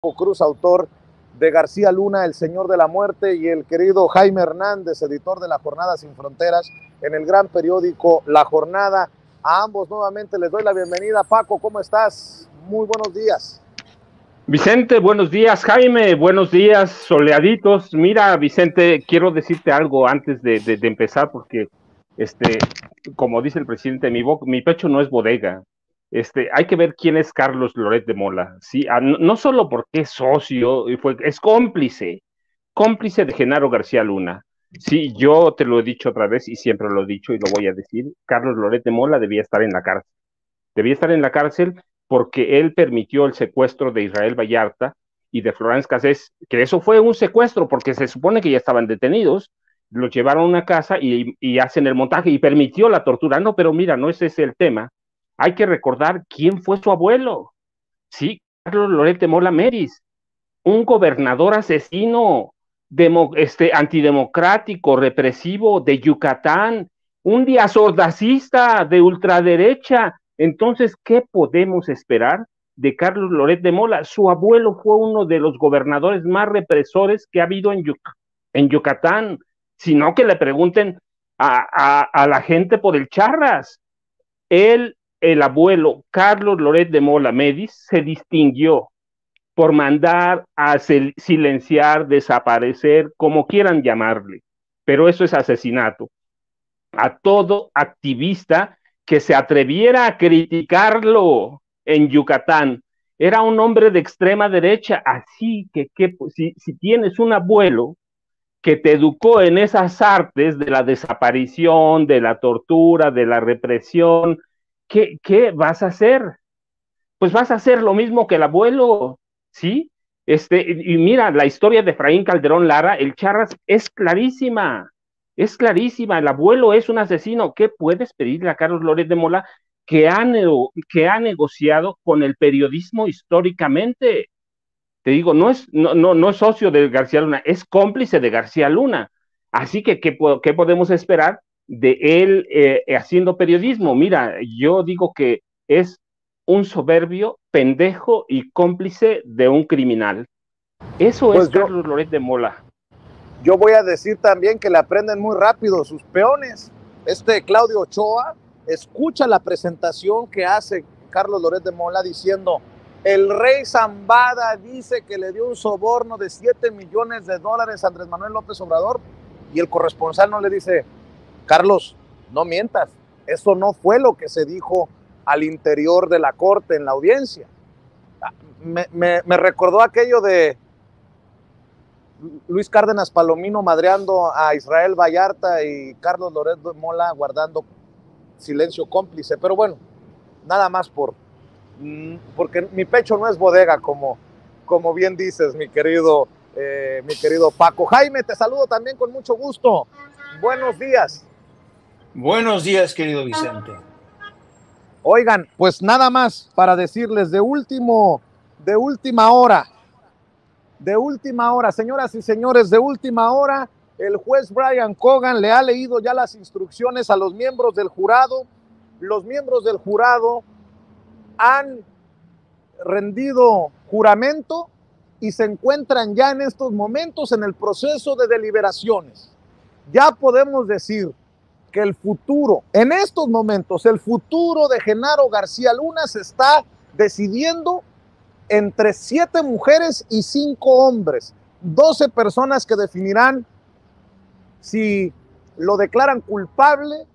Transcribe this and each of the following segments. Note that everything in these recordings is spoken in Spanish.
Cruz, autor de García Luna, El Señor de la Muerte, y el querido Jaime Hernández, editor de La Jornada Sin Fronteras, en el gran periódico La Jornada. A ambos nuevamente les doy la bienvenida. Paco, ¿cómo estás? Muy buenos días. Vicente, buenos días. Jaime, buenos días, soleaditos. Mira, Vicente, quiero decirte algo antes de empezar, porque, como dice el presidente, mi pecho no es bodega. Hay que ver quién es Carlos Loret de Mola. Sí, no solo porque es socio, es cómplice de Genaro García Luna. Sí, yo te lo he dicho otra vez y siempre lo he dicho y lo voy a decir. Carlos Loret de Mola debía estar en la cárcel. Debía estar en la cárcel porque él permitió el secuestro de Israel Vallarta y de Florence Cassés, que eso fue un secuestro porque se supone que ya estaban detenidos, los llevaron a una casa y hacen el montaje y permitió la tortura. No, pero mira, no ese es el tema. Hay que recordar quién fue su abuelo. Sí, Carlos Loret de Mola Meris, un gobernador asesino, antidemocrático, represivo de Yucatán, un diazordacista de ultraderecha. Entonces, ¿qué podemos esperar de Carlos Loret de Mola? Su abuelo fue uno de los gobernadores más represores que ha habido en Yucatán, sino que le pregunten a la gente por el Charras. El abuelo Carlos Loret de Mola Medis se distinguió por mandar a silenciar, desaparecer, como quieran llamarle, pero eso es asesinato. A todo activista que se atreviera a criticarlo en Yucatán. Era un hombre de extrema derecha, así que si tienes un abuelo que te educó en esas artes de la desaparición, de la tortura, de la represión, ¿qué vas a hacer? Pues vas a hacer lo mismo que el abuelo, ¿sí? Y mira, la historia de Efraín Calderón Lara, el Charras, es clarísima, el abuelo es un asesino. ¿Qué puedes pedirle a Carlos Loret de Mola que ha negociado con el periodismo históricamente? Te digo, no es socio de García Luna, es cómplice de García Luna. Así que, ¿qué podemos esperar de él haciendo periodismo? Mira, yo digo que es un soberbio, pendejo y cómplice de un criminal. Eso es Pues yo, Carlos Loret de Mola. yo voy a decir también que le aprenden muy rápido sus peones. Claudio Ochoa escucha la presentación que hace Carlos Loret de Mola diciendo: el rey Zambada dice que le dio un soborno de $7 millones a Andrés Manuel López Obrador, y el corresponsal no le dice: Carlos, no mientas, eso no fue lo que se dijo al interior de la corte en la audiencia. Me recordó aquello de Luis Cárdenas Palomino madreando a Israel Vallarta y Carlos Loret de Mola guardando silencio cómplice. Pero bueno, nada más porque mi pecho no es bodega, como bien dices, mi querido Paco. Jaime, te saludo también con mucho gusto. Buenos días. Buenos días, querido Vicente. Oigan, pues nada más para decirles de última hora, señoras y señores, de última hora, el juez Brian Cogan le ha leído ya las instrucciones a los miembros del jurado. Los miembros del jurado han rendido juramento y se encuentran ya en estos momentos en el proceso de deliberaciones. Ya podemos decir que en estos momentos, el futuro de Genaro García Luna se está decidiendo entre 7 mujeres y 5 hombres, 12 personas que definirán si lo declaran culpable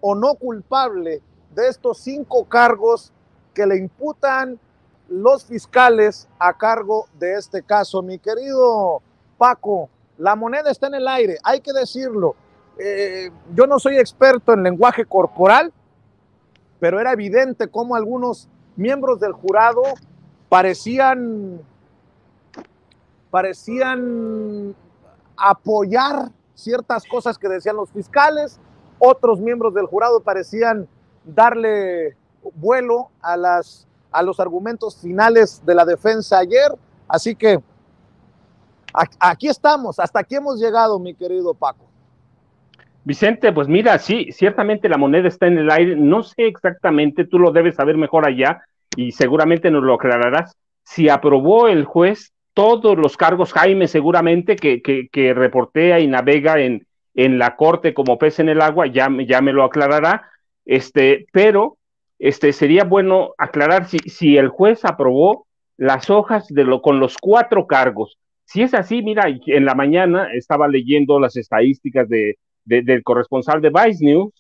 o no culpable de estos 5 cargos que le imputan los fiscales a cargo de este caso. Mi querido Paco, la moneda está en el aire, hay que decirlo. Yo no soy experto en lenguaje corporal, pero era evidente cómo algunos miembros del jurado parecían apoyar ciertas cosas que decían los fiscales. Otros miembros del jurado parecían darle vuelo a los argumentos finales de la defensa ayer. Así que aquí estamos, hasta aquí hemos llegado, mi querido Paco. Vicente, pues mira, sí, ciertamente la moneda está en el aire. No sé exactamente, tú lo debes saber mejor allá y seguramente nos lo aclararás. si aprobó el juez todos los cargos, Jaime seguramente que reportea y navega en la corte como pez en el agua, ya me lo aclarará, pero sería bueno aclarar si el juez aprobó las hojas con los 4 cargos. Si es así, mira, en la mañana estaba leyendo las estadísticas del corresponsal de Vice News,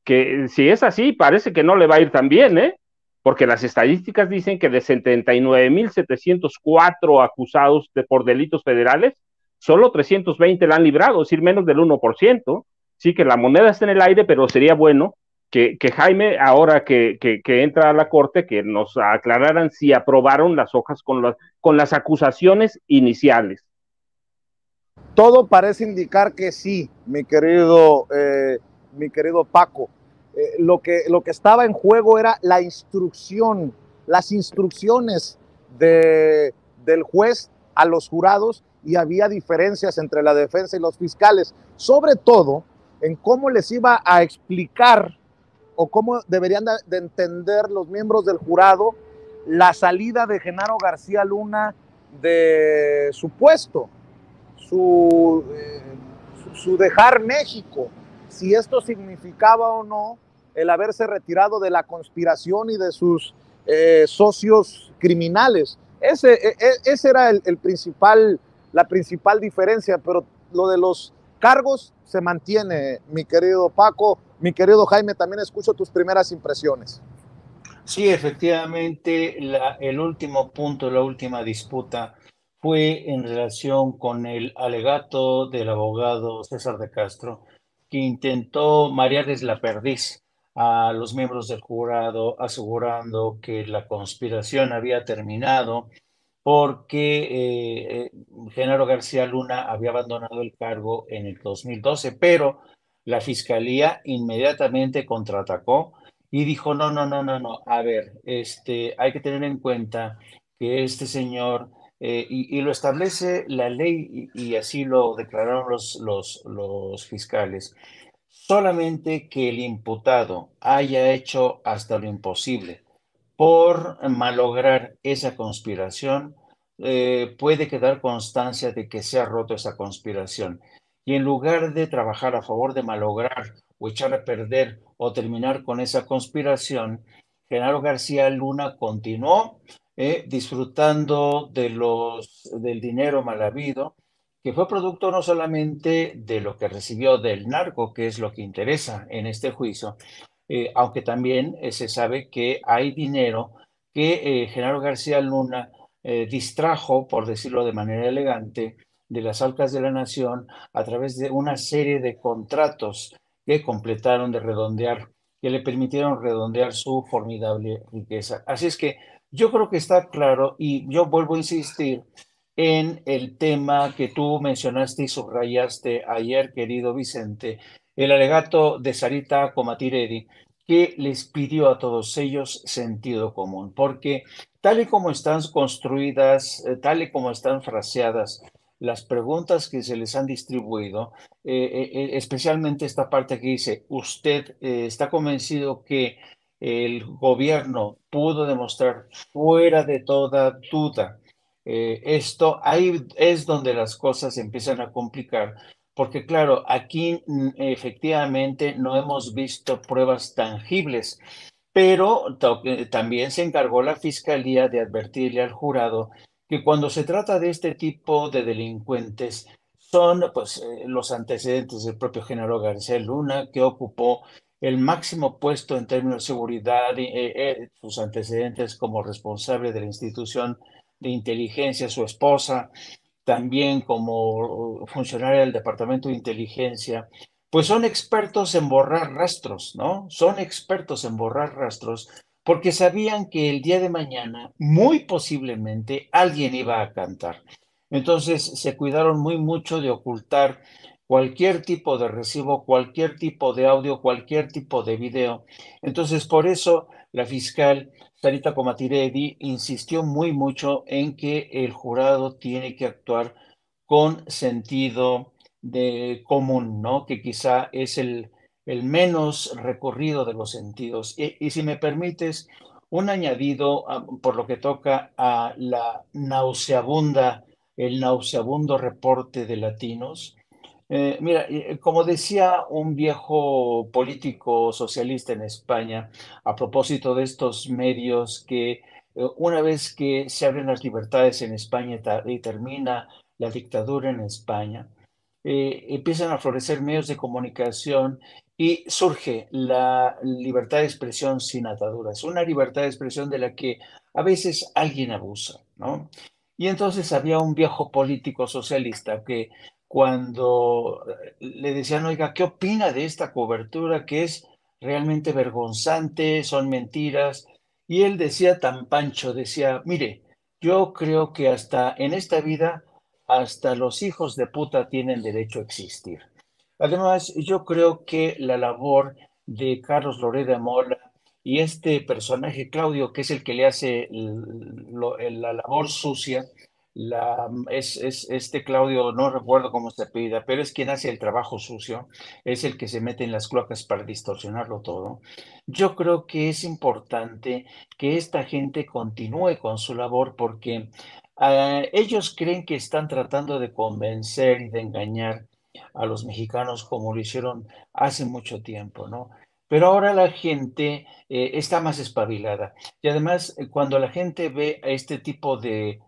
que si es así, parece que no le va a ir tan bien, ¿eh? Porque las estadísticas dicen que de 79.704 acusados por delitos federales, solo 320 la han librado, es decir, menos del 1%. Sí que la moneda está en el aire, pero sería bueno que Jaime, ahora que entra a la corte, que nos aclararan si aprobaron las hojas con las acusaciones iniciales. Todo parece indicar que sí, mi querido Paco. Lo que estaba en juego era la instrucción, las instrucciones del juez a los jurados, y había diferencias entre la defensa y los fiscales, sobre todo en cómo les iba a explicar o cómo deberían de entender los miembros del jurado la salida de Genaro García Luna de su puesto, su dejar México, si esto significaba o no el haberse retirado de la conspiración y de sus socios criminales. Ese era la principal diferencia, pero lo de los cargos se mantiene, mi querido Paco. Mi querido Jaime, también escucho tus primeras impresiones. Sí, efectivamente, el último punto, la última disputa fue en relación con el alegato del abogado César de Castro, que intentó marearles la perdiz a los miembros del jurado, asegurando que la conspiración había terminado porque Genaro García Luna había abandonado el cargo en el 2012, pero la fiscalía inmediatamente contraatacó y dijo, no, no, no, no, no, a ver, hay que tener en cuenta que este señor, y lo establece la ley y así lo declararon los fiscales, solamente que el imputado haya hecho hasta lo imposible por malograr esa conspiración, puede quedar constancia de que se ha roto esa conspiración. Y en lugar de trabajar a favor de malograr o echar a perder o terminar con esa conspiración, Genaro García Luna continuó disfrutando del dinero mal habido, que fue producto no solamente de lo que recibió del narco, que es lo que interesa en este juicio, aunque también se sabe que hay dinero que Genaro García Luna distrajo, por decirlo de manera elegante, de las arcas de la nación a través de una serie de contratos que completaron de redondear, que le permitieron redondear su formidable riqueza. Así es que yo creo que está claro y yo vuelvo a insistir en el tema que tú mencionaste y subrayaste ayer, querido Vicente, el alegato de Sarita Comatiredi, que les pidió a todos ellos sentido común, porque tal y como están construidas, tal y como están fraseadas las preguntas que se les han distribuido, especialmente esta parte que dice, ¿usted está convencido que el gobierno pudo demostrar fuera de toda duda? Esto ahí es donde las cosas empiezan a complicar, porque claro, aquí efectivamente no hemos visto pruebas tangibles, pero también se encargó la fiscalía de advertirle al jurado que cuando se trata de este tipo de delincuentes son pues los antecedentes del propio Genaro García Luna, que ocupó el máximo puesto en términos de seguridad, sus antecedentes como responsable de la institución de inteligencia, su esposa, también como funcionaria del Departamento de Inteligencia, pues son expertos en borrar rastros, ¿no? Son expertos en borrar rastros porque sabían que el día de mañana, muy posiblemente, alguien iba a cantar. Entonces se cuidaron muy mucho de ocultar cualquier tipo de recibo, cualquier tipo de audio, cualquier tipo de video. Entonces, por eso la fiscal Sarita Comatiredi insistió muy mucho en que el jurado tiene que actuar con sentido de común, ¿no? Que quizá es el menos recorrido de los sentidos. Y si me permites, un añadido por lo que toca a el nauseabundo reporte de latinos. Mira, como decía un viejo político socialista en España, a propósito de estos medios que una vez que se abren las libertades en España y termina la dictadura en España, empiezan a florecer medios de comunicación y surge la libertad de expresión sin ataduras, una libertad de expresión de la que a veces alguien abusa, ¿no? Y entonces había un viejo político socialista que cuando le decían, oiga, ¿qué opina de esta cobertura que es realmente vergonzante, son mentiras? Y él decía tan pancho, decía, mire, yo creo que hasta en esta vida, hasta los hijos de puta tienen derecho a existir. Además, yo creo que la labor de Carlos Loret de Mola y este personaje Claudio, que es el que le hace la labor sucia, es este Claudio, no recuerdo cómo se apellida, pero es quien hace el trabajo sucio, es el que se mete en las cloacas para distorsionarlo todo. Yo creo que es importante que esta gente continúe con su labor porque ellos creen que están tratando de convencer y de engañar a los mexicanos como lo hicieron hace mucho tiempo, ¿no? Pero ahora la gente está más espabilada. Y además, cuando la gente ve a este tipo de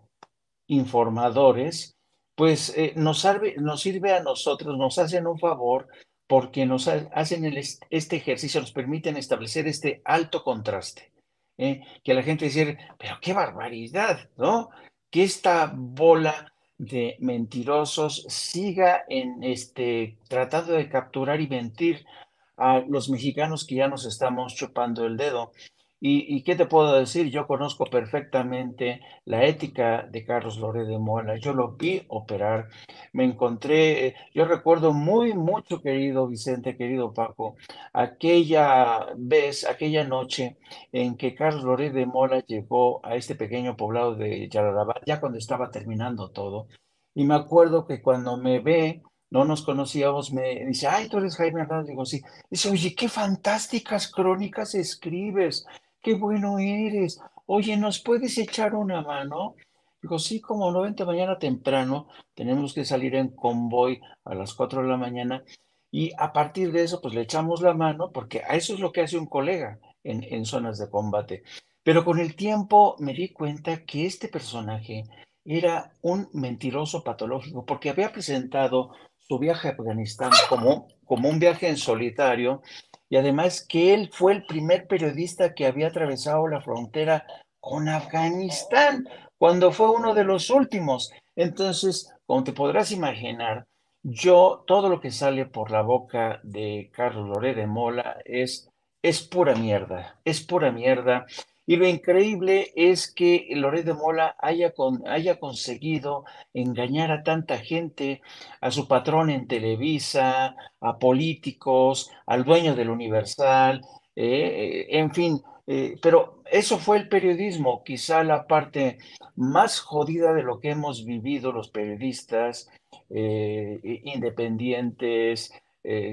informadores, pues nos sirve a nosotros, nos hacen un favor porque hacen este ejercicio, nos permiten establecer este alto contraste. Que la gente dice, pero qué barbaridad, ¿no? Que esta bola de mentirosos siga tratando de capturar y mentir a los mexicanos que ya nos estamos chupando el dedo. ¿Y qué te puedo decir? Yo conozco perfectamente la ética de Carlos Loret de Mola. Yo lo vi operar. Me encontré, yo recuerdo muy mucho, querido Vicente, querido Paco, aquella vez, aquella noche en que Carlos Loret de Mola llegó a este pequeño poblado de Yararabá, ya cuando estaba terminando todo. Y me acuerdo que cuando me ve, no nos conocíamos, me dice, ay, tú eres Jaime Hernández. Digo, sí. Dice, oye, qué fantásticas crónicas escribes, qué bueno eres. Oye, ¿nos puedes echar una mano? Digo, sí, como no, vente mañana temprano, tenemos que salir en convoy a las 4 de la mañana y a partir de eso, pues le echamos la mano, porque a eso es lo que hace un colega en zonas de combate. Pero con el tiempo me di cuenta que este personaje era un mentiroso patológico, porque había presentado su viaje a Afganistán como un viaje en solitario, y además que él fue el primer periodista que había atravesado la frontera con Afganistán, cuando fue uno de los últimos. Entonces, como te podrás imaginar, todo lo que sale por la boca de Carlos Loret de Mola es pura mierda, es pura mierda. Y lo increíble es que Loret de Mola haya conseguido engañar a tanta gente, a su patrón en Televisa, a políticos, al dueño del Universal, en fin. Pero eso fue el periodismo, quizá la parte más jodida de lo que hemos vivido los periodistas independientes,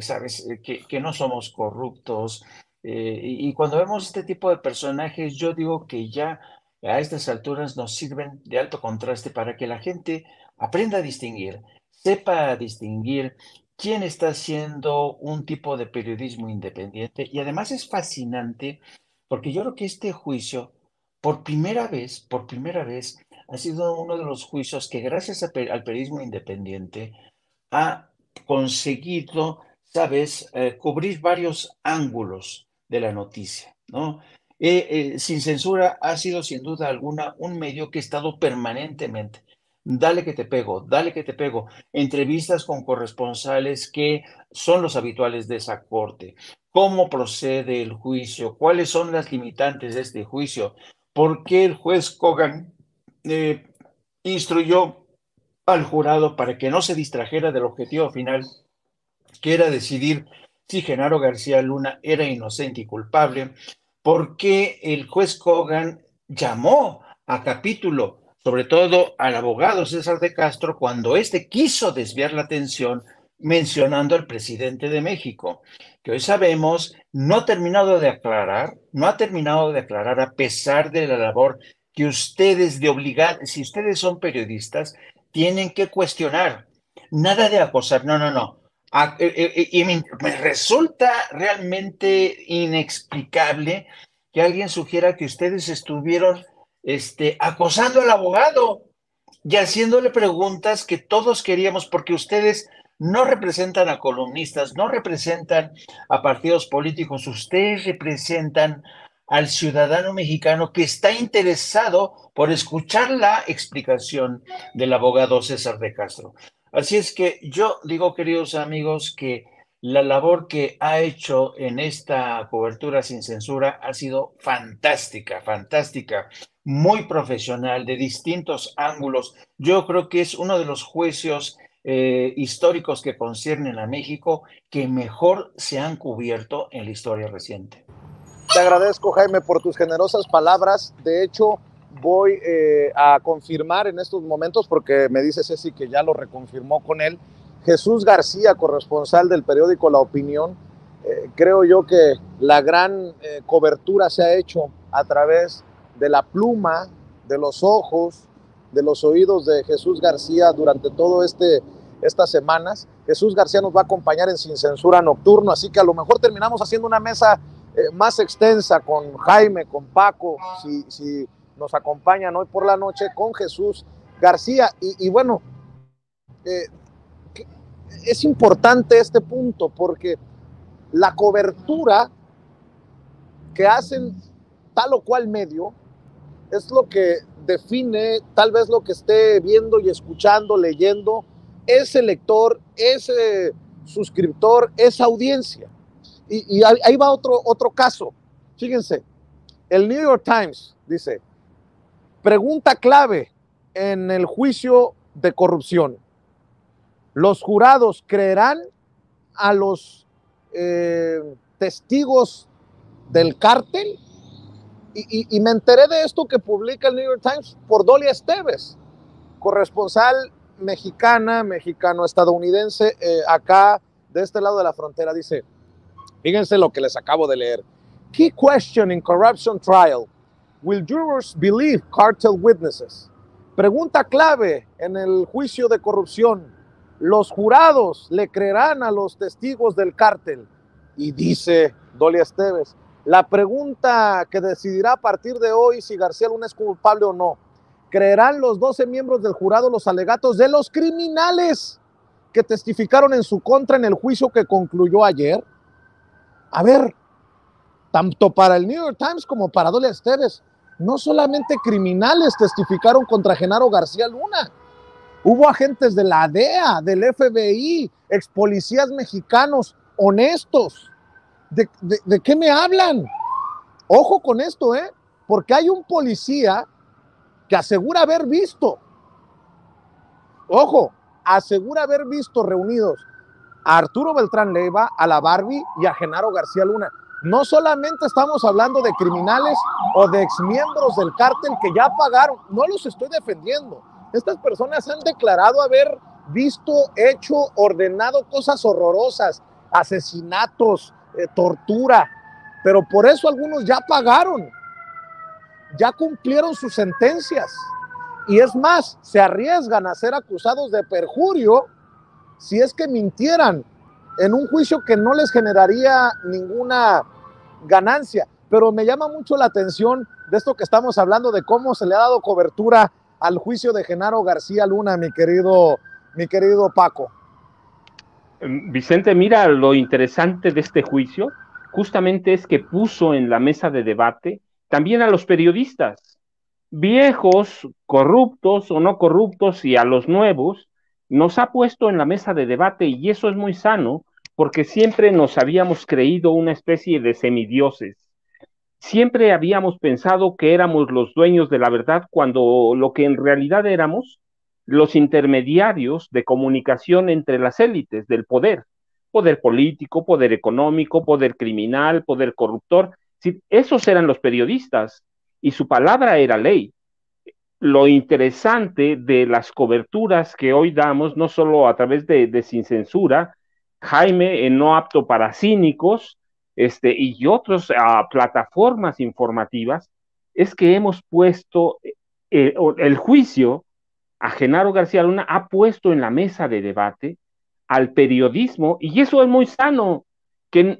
¿sabes? Que no somos corruptos. Y cuando vemos este tipo de personajes, yo digo que ya a estas alturas nos sirven de alto contraste para que la gente aprenda a distinguir, sepa distinguir quién está haciendo un tipo de periodismo independiente. Y además es fascinante porque yo creo que este juicio, por primera vez, ha sido uno de los juicios que gracias al periodismo independiente ha conseguido, sabes, cubrir varios ángulos de la noticia, ¿no? Sin Censura ha sido sin duda alguna un medio que ha estado permanentemente, dale que te pego, entrevistas con corresponsales que son los habituales de esa corte, cómo procede el juicio, cuáles son las limitantes de este juicio, por qué el juez Kogan eh, instruyó al jurado para que no se distrajera del objetivo final, que era decidir si Genaro García Luna era inocente y culpable, porque el juez Kogan llamó a capítulo, sobre todo al abogado César de Castro, cuando éste quiso desviar la atención mencionando al presidente de México, que hoy sabemos no ha terminado de aclarar, a pesar de la labor que ustedes de obligar, si ustedes son periodistas, tienen que cuestionar, nada de acosar, no. Y me resulta realmente inexplicable que alguien sugiera que ustedes estuvieron acosando al abogado y haciéndole preguntas que todos queríamos, porque ustedes no representan a columnistas, no representan a partidos políticos, ustedes representan al ciudadano mexicano que está interesado por escuchar la explicación del abogado César de Castro. Así es que yo digo, queridos amigos, que la labor que ha hecho en esta cobertura sin censura ha sido fantástica, muy profesional, de distintos ángulos. Yo creo que es uno de los juicios históricos que conciernen a México que mejor se han cubierto en la historia reciente. Te agradezco, Jaime, por tus generosas palabras. De hecho, voy a confirmar en estos momentos, porque me dice Ceci que ya lo reconfirmó con él, Jesús García, corresponsal del periódico La Opinión. Creo yo que la gran cobertura se ha hecho a través de la pluma, de los ojos, de los oídos de Jesús García durante todo estas semanas. Jesús García nos va a acompañar en Sin Censura Nocturno, así que a lo mejor terminamos haciendo una mesa más extensa con Jaime, con Paco, si nos acompañan hoy por la noche, con Jesús García. Y bueno, es importante este punto porque la cobertura que hacen tal o cual medio es lo que define tal vez lo que esté viendo y escuchando, leyendo ese lector, ese suscriptor, esa audiencia. Y ahí va otro caso. Fíjense, el New York Times dice, pregunta clave en el juicio de corrupción. ¿Los jurados creerán a los testigos del cártel? Y me enteré de esto que publica el New York Times por Dolia Esteves, corresponsal mexicano-estadounidense, acá de este lado de la frontera. Dice, fíjense lo que les acabo de leer. Key question in corruption trial. Will jurors believe cartel witnesses? Pregunta clave en el juicio de corrupción. ¿Los jurados le creerán a los testigos del cártel? Y dice Dolia Esteves, la pregunta que decidirá a partir de hoy si García Luna es culpable o no. ¿Creerán los 12 miembros del jurado los alegatos de los criminales que testificaron en su contra en el juicio que concluyó ayer? A ver, tanto para el New York Times como para Dolia Esteves, no solamente criminales testificaron contra Genaro García Luna. Hubo agentes de la DEA, del FBI, ex policías mexicanos honestos. ¿De qué me hablan? Ojo con esto, porque hay un policía que asegura haber visto, reunidos a Arturo Beltrán Leiva, a la Barbie y a Genaro García Luna. No solamente estamos hablando de criminales o de exmiembros del cártel que ya pagaron, no los estoy defendiendo. Estas personas han declarado haber visto, hecho, ordenado cosas horrorosas, asesinatos, tortura, pero por eso algunos ya pagaron, ya cumplieron sus sentencias, y es más, se arriesgan a ser acusados de perjurio si es que mintieran en un juicio que no les generaría ninguna ganancia. Pero me llama mucho la atención de esto que estamos hablando, de cómo se le ha dado cobertura al juicio de Genaro García Luna, mi querido Paco. Vicente, mira, lo interesante de este juicio justamente es que puso en la mesa de debate también a los periodistas, viejos, corruptos o no corruptos, y a los nuevos, nos ha puesto en la mesa de debate, y eso es muy sano, porque siempre nos habíamos creído una especie de semidioses. Siempre habíamos pensado que éramos los dueños de la verdad, cuando lo que en realidad éramos los intermediarios de comunicación entre las élites del poder político, poder económico, poder criminal, poder corruptor. Sí, esos eran los periodistas y su palabra era ley. lo interesante de las coberturas que hoy damos, no solo a través de Sin Censura, Jaime, en No Apto para Cínicos, y otras plataformas informativas, es que hemos puesto el juicio a Genaro García Luna, ha puesto en la mesa de debate al periodismo, y eso es muy sano,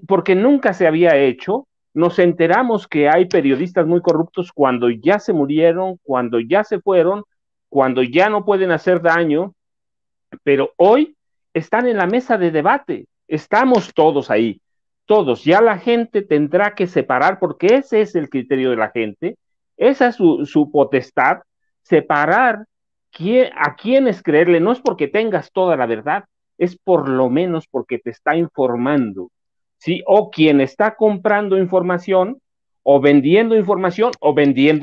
porque nunca se había hecho. Nos enteramos que hay periodistas muy corruptos cuando ya se murieron, cuando ya se fueron, cuando ya no pueden hacer daño, pero hoy están en la mesa de debate, estamos todos ahí, todos, ya la gente tendrá que separar, porque ese es el criterio de la gente, esa es su potestad, separar a quiénes creerle, no es porque tengas toda la verdad, es por lo menos porque te está informando, ¿sí? O quien está comprando información, o vendiendo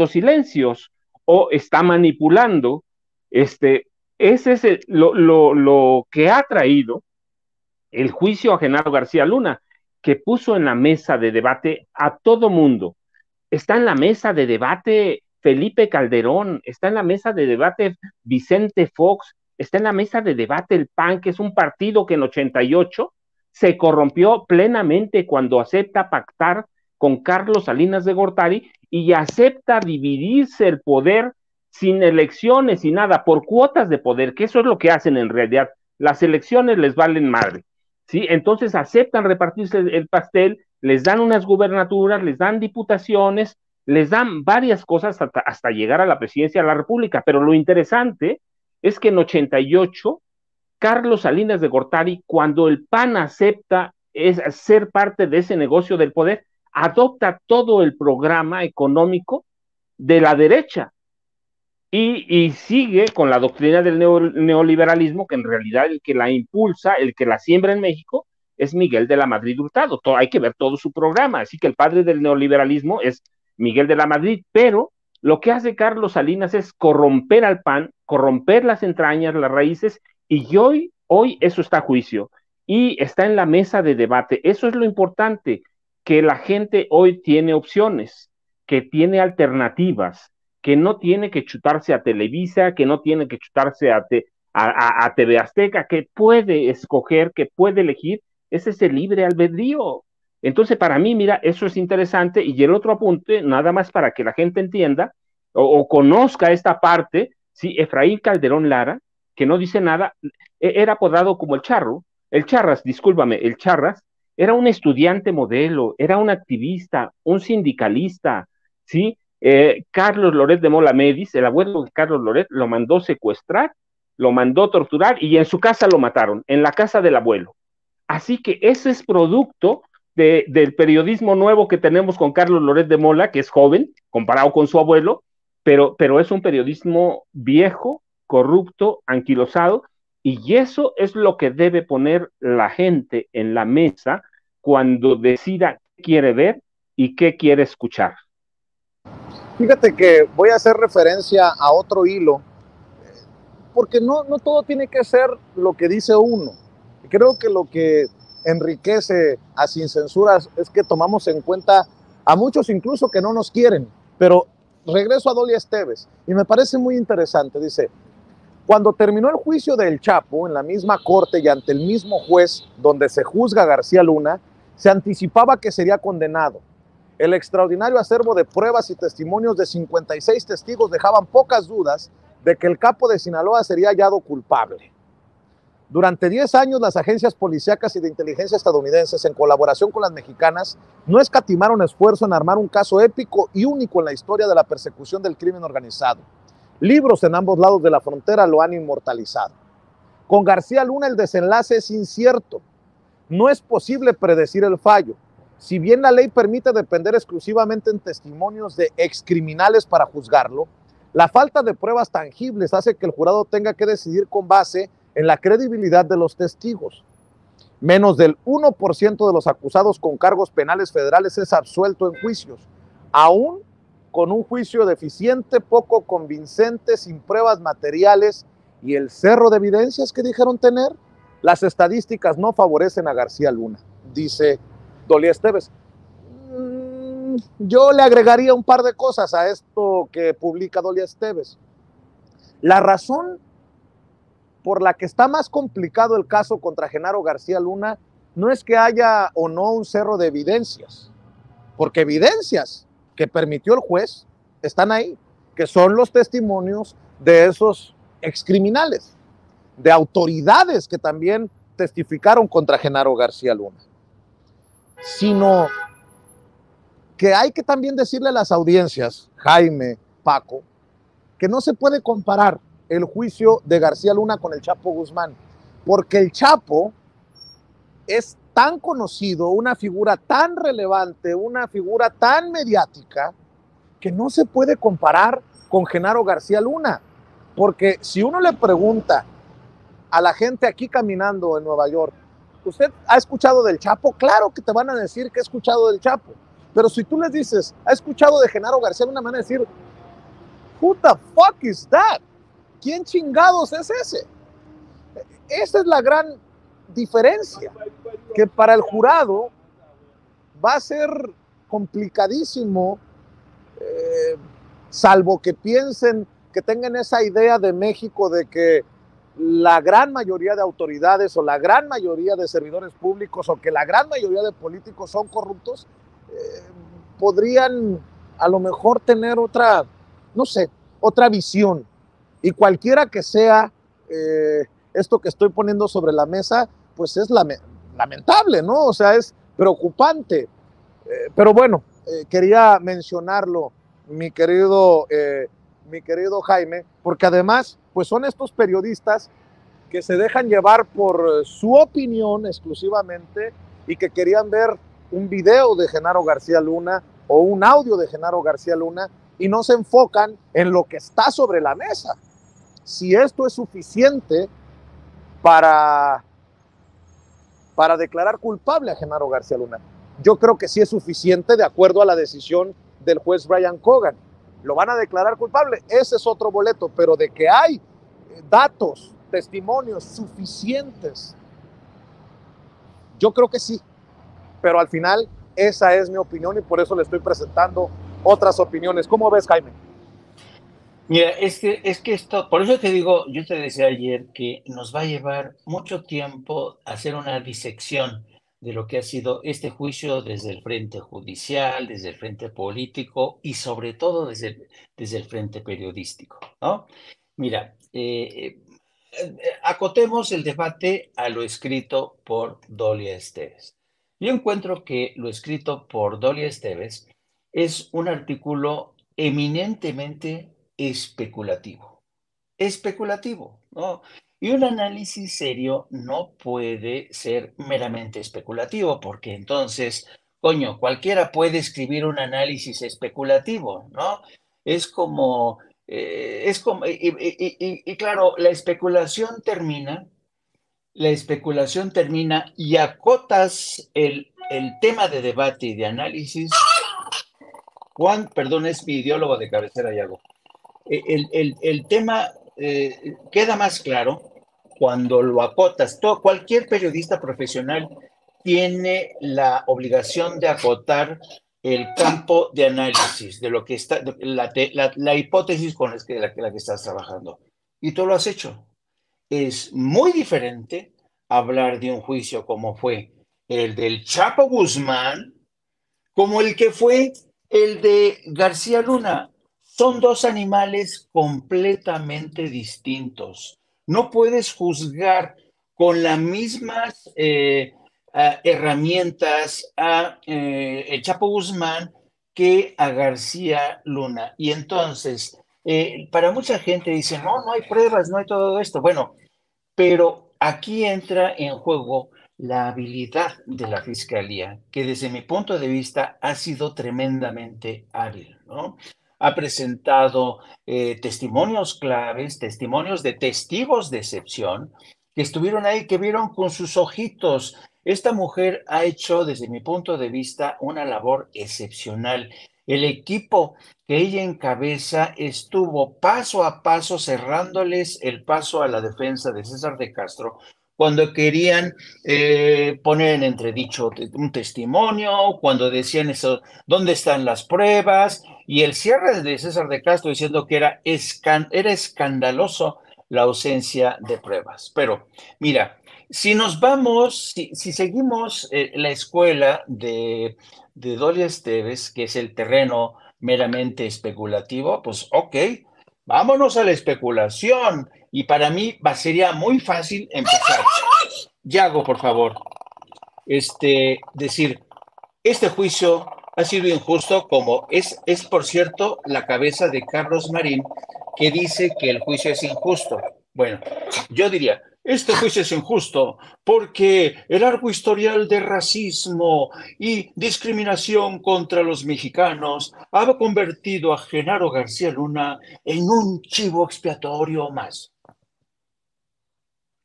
silencios, o está manipulando, ese es lo que ha traído el juicio a Genaro García Luna, que puso en la mesa de debate a todo mundo. Está en la mesa de debate Felipe Calderón, está en la mesa de debate Vicente Fox, está en la mesa de debate el PAN, que es un partido que en 88 se corrompió plenamente cuando acepta pactar con Carlos Salinas de Gortari y acepta dividirse el poder sin elecciones, sin nada, por cuotas de poder, que eso es lo que hacen en realidad. Las elecciones les valen madre, ¿sí? Entonces aceptan repartirse el pastel, les dan unas gubernaturas, les dan diputaciones, les dan varias cosas hasta llegar a la presidencia de la República, pero lo interesante es que en 88, Carlos Salinas de Gortari, cuando el PAN acepta ser parte de ese negocio del poder, adopta todo el programa económico de la derecha y sigue con la doctrina del neoliberalismo, que en realidad el que la impulsa, el que la siembra en México, es Miguel de la Madrid Hurtado. Hay que ver todo su programa, así que el padre del neoliberalismo es Miguel de la Madrid, pero lo que hace Carlos Salinas es corromper al PAN, corromper las entrañas, las raíces, y hoy eso está a juicio y está en la mesa de debate. Eso es lo importante, que la gente hoy tiene opciones, que tiene alternativas, que no tiene que chutarse a Televisa, que no tiene que chutarse a TV Azteca, que puede escoger, que puede elegir, ese es el libre albedrío. Entonces, para mí, mira, eso es interesante. Y el otro apunte, nada más para que la gente entienda o conozca esta parte, sí, Efraín Calderón Lara, que no dice nada, era apodado como el Charras, discúlpame, el Charras, era un estudiante modelo, era un activista, un sindicalista, ¿sí? Carlos Loret de Mola Medis, el abuelo de Carlos Loret, lo mandó secuestrar, lo mandó torturar y en su casa lo mataron, en la casa del abuelo. Así que ese es producto del periodismo nuevo que tenemos con Carlos Loret de Mola, que es joven, comparado con su abuelo, pero es un periodismo viejo, corrupto, anquilosado, y eso es lo que debe poner la gente en la mesa cuando decida qué quiere ver y qué quiere escuchar. Fíjate que voy a hacer referencia a otro hilo, porque no todo tiene que ser lo que dice uno. Creo que lo que enriquece a Sin Censuras es que tomamos en cuenta a muchos incluso que no nos quieren, pero regreso a Dolia Esteves y me parece muy interesante. Dice, cuando terminó el juicio del Chapo en la misma corte y ante el mismo juez donde se juzga a García Luna, se anticipaba que sería condenado. El extraordinario acervo de pruebas y testimonios de 56 testigos dejaban pocas dudas de que el capo de Sinaloa sería hallado culpable. Durante 10 años, las agencias policíacas y de inteligencia estadounidenses, en colaboración con las mexicanas, no escatimaron esfuerzo en armar un caso épico y único en la historia de la persecución del crimen organizado. Libros en ambos lados de la frontera lo han inmortalizado. Con García Luna el desenlace es incierto. No es posible predecir el fallo. Si bien la ley permite depender exclusivamente en testimonios de excriminales para juzgarlo, la falta de pruebas tangibles hace que el jurado tenga que decidir con base en la credibilidad de los testigos. Menos del 1% de los acusados con cargos penales federales es absuelto en juicios, aún con un juicio deficiente, poco convincente, sin pruebas materiales y el cerro de evidencias que dijeron tener. Las estadísticas no favorecen a García Luna, dice Dolia Esteves. Yo le agregaría un par de cosas a esto que publica Dolia Esteves. La razón por la que está más complicado el caso contra Genaro García Luna no es que haya o no un cerro de evidencias, porque evidencias que permitió el juez están ahí, que son los testimonios de esos excriminales, de autoridades que también testificaron contra Genaro García Luna, sino que hay que también decirle a las audiencias, Jaime, Paco, que no se puede comparar el juicio de García Luna con el Chapo Guzmán, porque el Chapo es tan conocido, una figura tan relevante, una figura tan mediática, que no se puede comparar con Genaro García Luna, porque si uno le pregunta a la gente aquí caminando en Nueva York, ¿usted ha escuchado del Chapo? Claro que te van a decir que ha escuchado del Chapo, pero si tú les dices, ¿ha escuchado de Genaro García Luna? Van a decir, who the fuck is that? ¿Quién chingados es ese? Esa es la gran diferencia, que para el jurado va a ser complicadísimo, salvo que piensen, que tengan esa idea de México de que la gran mayoría de autoridades o la gran mayoría de servidores públicos o que la gran mayoría de políticos son corruptos, podrían a lo mejor tener otra, no sé, otra visión. Y cualquiera que sea esto que estoy poniendo sobre la mesa, pues es lamentable, ¿no? O sea, es preocupante. Pero bueno, quería mencionarlo, mi querido Jaime, porque además, pues son estos periodistas que se dejan llevar por su opinión exclusivamente y que querían ver un video de Genaro García Luna o un audio de Genaro García Luna y no se enfocan en lo que está sobre la mesa. Si esto es suficiente para declarar culpable a Genaro García Luna. Yo creo que sí es suficiente de acuerdo a la decisión del juez Brian Cogan. ¿Lo van a declarar culpable? Ese es otro boleto, pero de que hay datos, testimonios suficientes, yo creo que sí. Pero al final, esa es mi opinión y por eso le estoy presentando otras opiniones. ¿Cómo ves, Jaime? Mira, es que esto, por eso te digo, yo te decía ayer que nos va a llevar mucho tiempo hacer una disección de lo que ha sido este juicio desde el frente judicial, desde el frente político y sobre todo desde el frente periodístico, ¿no? Mira, acotemos el debate a lo escrito por Dolia Esteves. Yo encuentro que lo escrito por Dolia Esteves es un artículo eminentemente especulativo, ¿no? Y un análisis serio no puede ser meramente especulativo, porque entonces, coño, cualquiera puede escribir un análisis especulativo, ¿no? Es como, y claro, la especulación termina y acotas el tema de debate y de análisis. Juan, perdón, es mi ideólogo de cabecera, Yago. El tema queda más claro cuando lo acotas. Cualquier periodista profesional tiene la obligación de acotar el campo de análisis de lo que está, la hipótesis con la que estás trabajando. Y tú lo has hecho. Es muy diferente hablar de un juicio como fue el del Chapo Guzmán, como el que fue el de García Luna. Son dos animales completamente distintos. No puedes juzgar con las mismas herramientas a el Chapo Guzmán que a García Luna. Y entonces, para mucha gente dice, no hay pruebas, no hay todo esto. Bueno, pero aquí entra en juego la habilidad de la fiscalía, que desde mi punto de vista ha sido tremendamente hábil, ¿no? Ha presentado testimonios claves, testimonios de testigos de excepción, que estuvieron ahí, que vieron con sus ojitos. Esta mujer ha hecho, desde mi punto de vista, una labor excepcional. El equipo que ella encabeza estuvo paso a paso cerrándoles el paso a la defensa de César de Castro cuando querían poner en entredicho un testimonio, cuando decían eso, ¿dónde están las pruebas? y el cierre de César de Castro diciendo que era escandaloso la ausencia de pruebas. Pero mira, si nos vamos, si seguimos la escuela de Dolia Esteves, que es el terreno meramente especulativo, pues ok, vámonos a la especulación. Y para mí sería muy fácil empezar. Yago, por favor, decir, este juicio ha sido injusto, como es por cierto la cabeza de Carlos Marín, que dice que el juicio es injusto. Bueno, yo diría, este juicio es injusto porque el largo historial de racismo y discriminación contra los mexicanos ha convertido a Genaro García Luna en un chivo expiatorio más.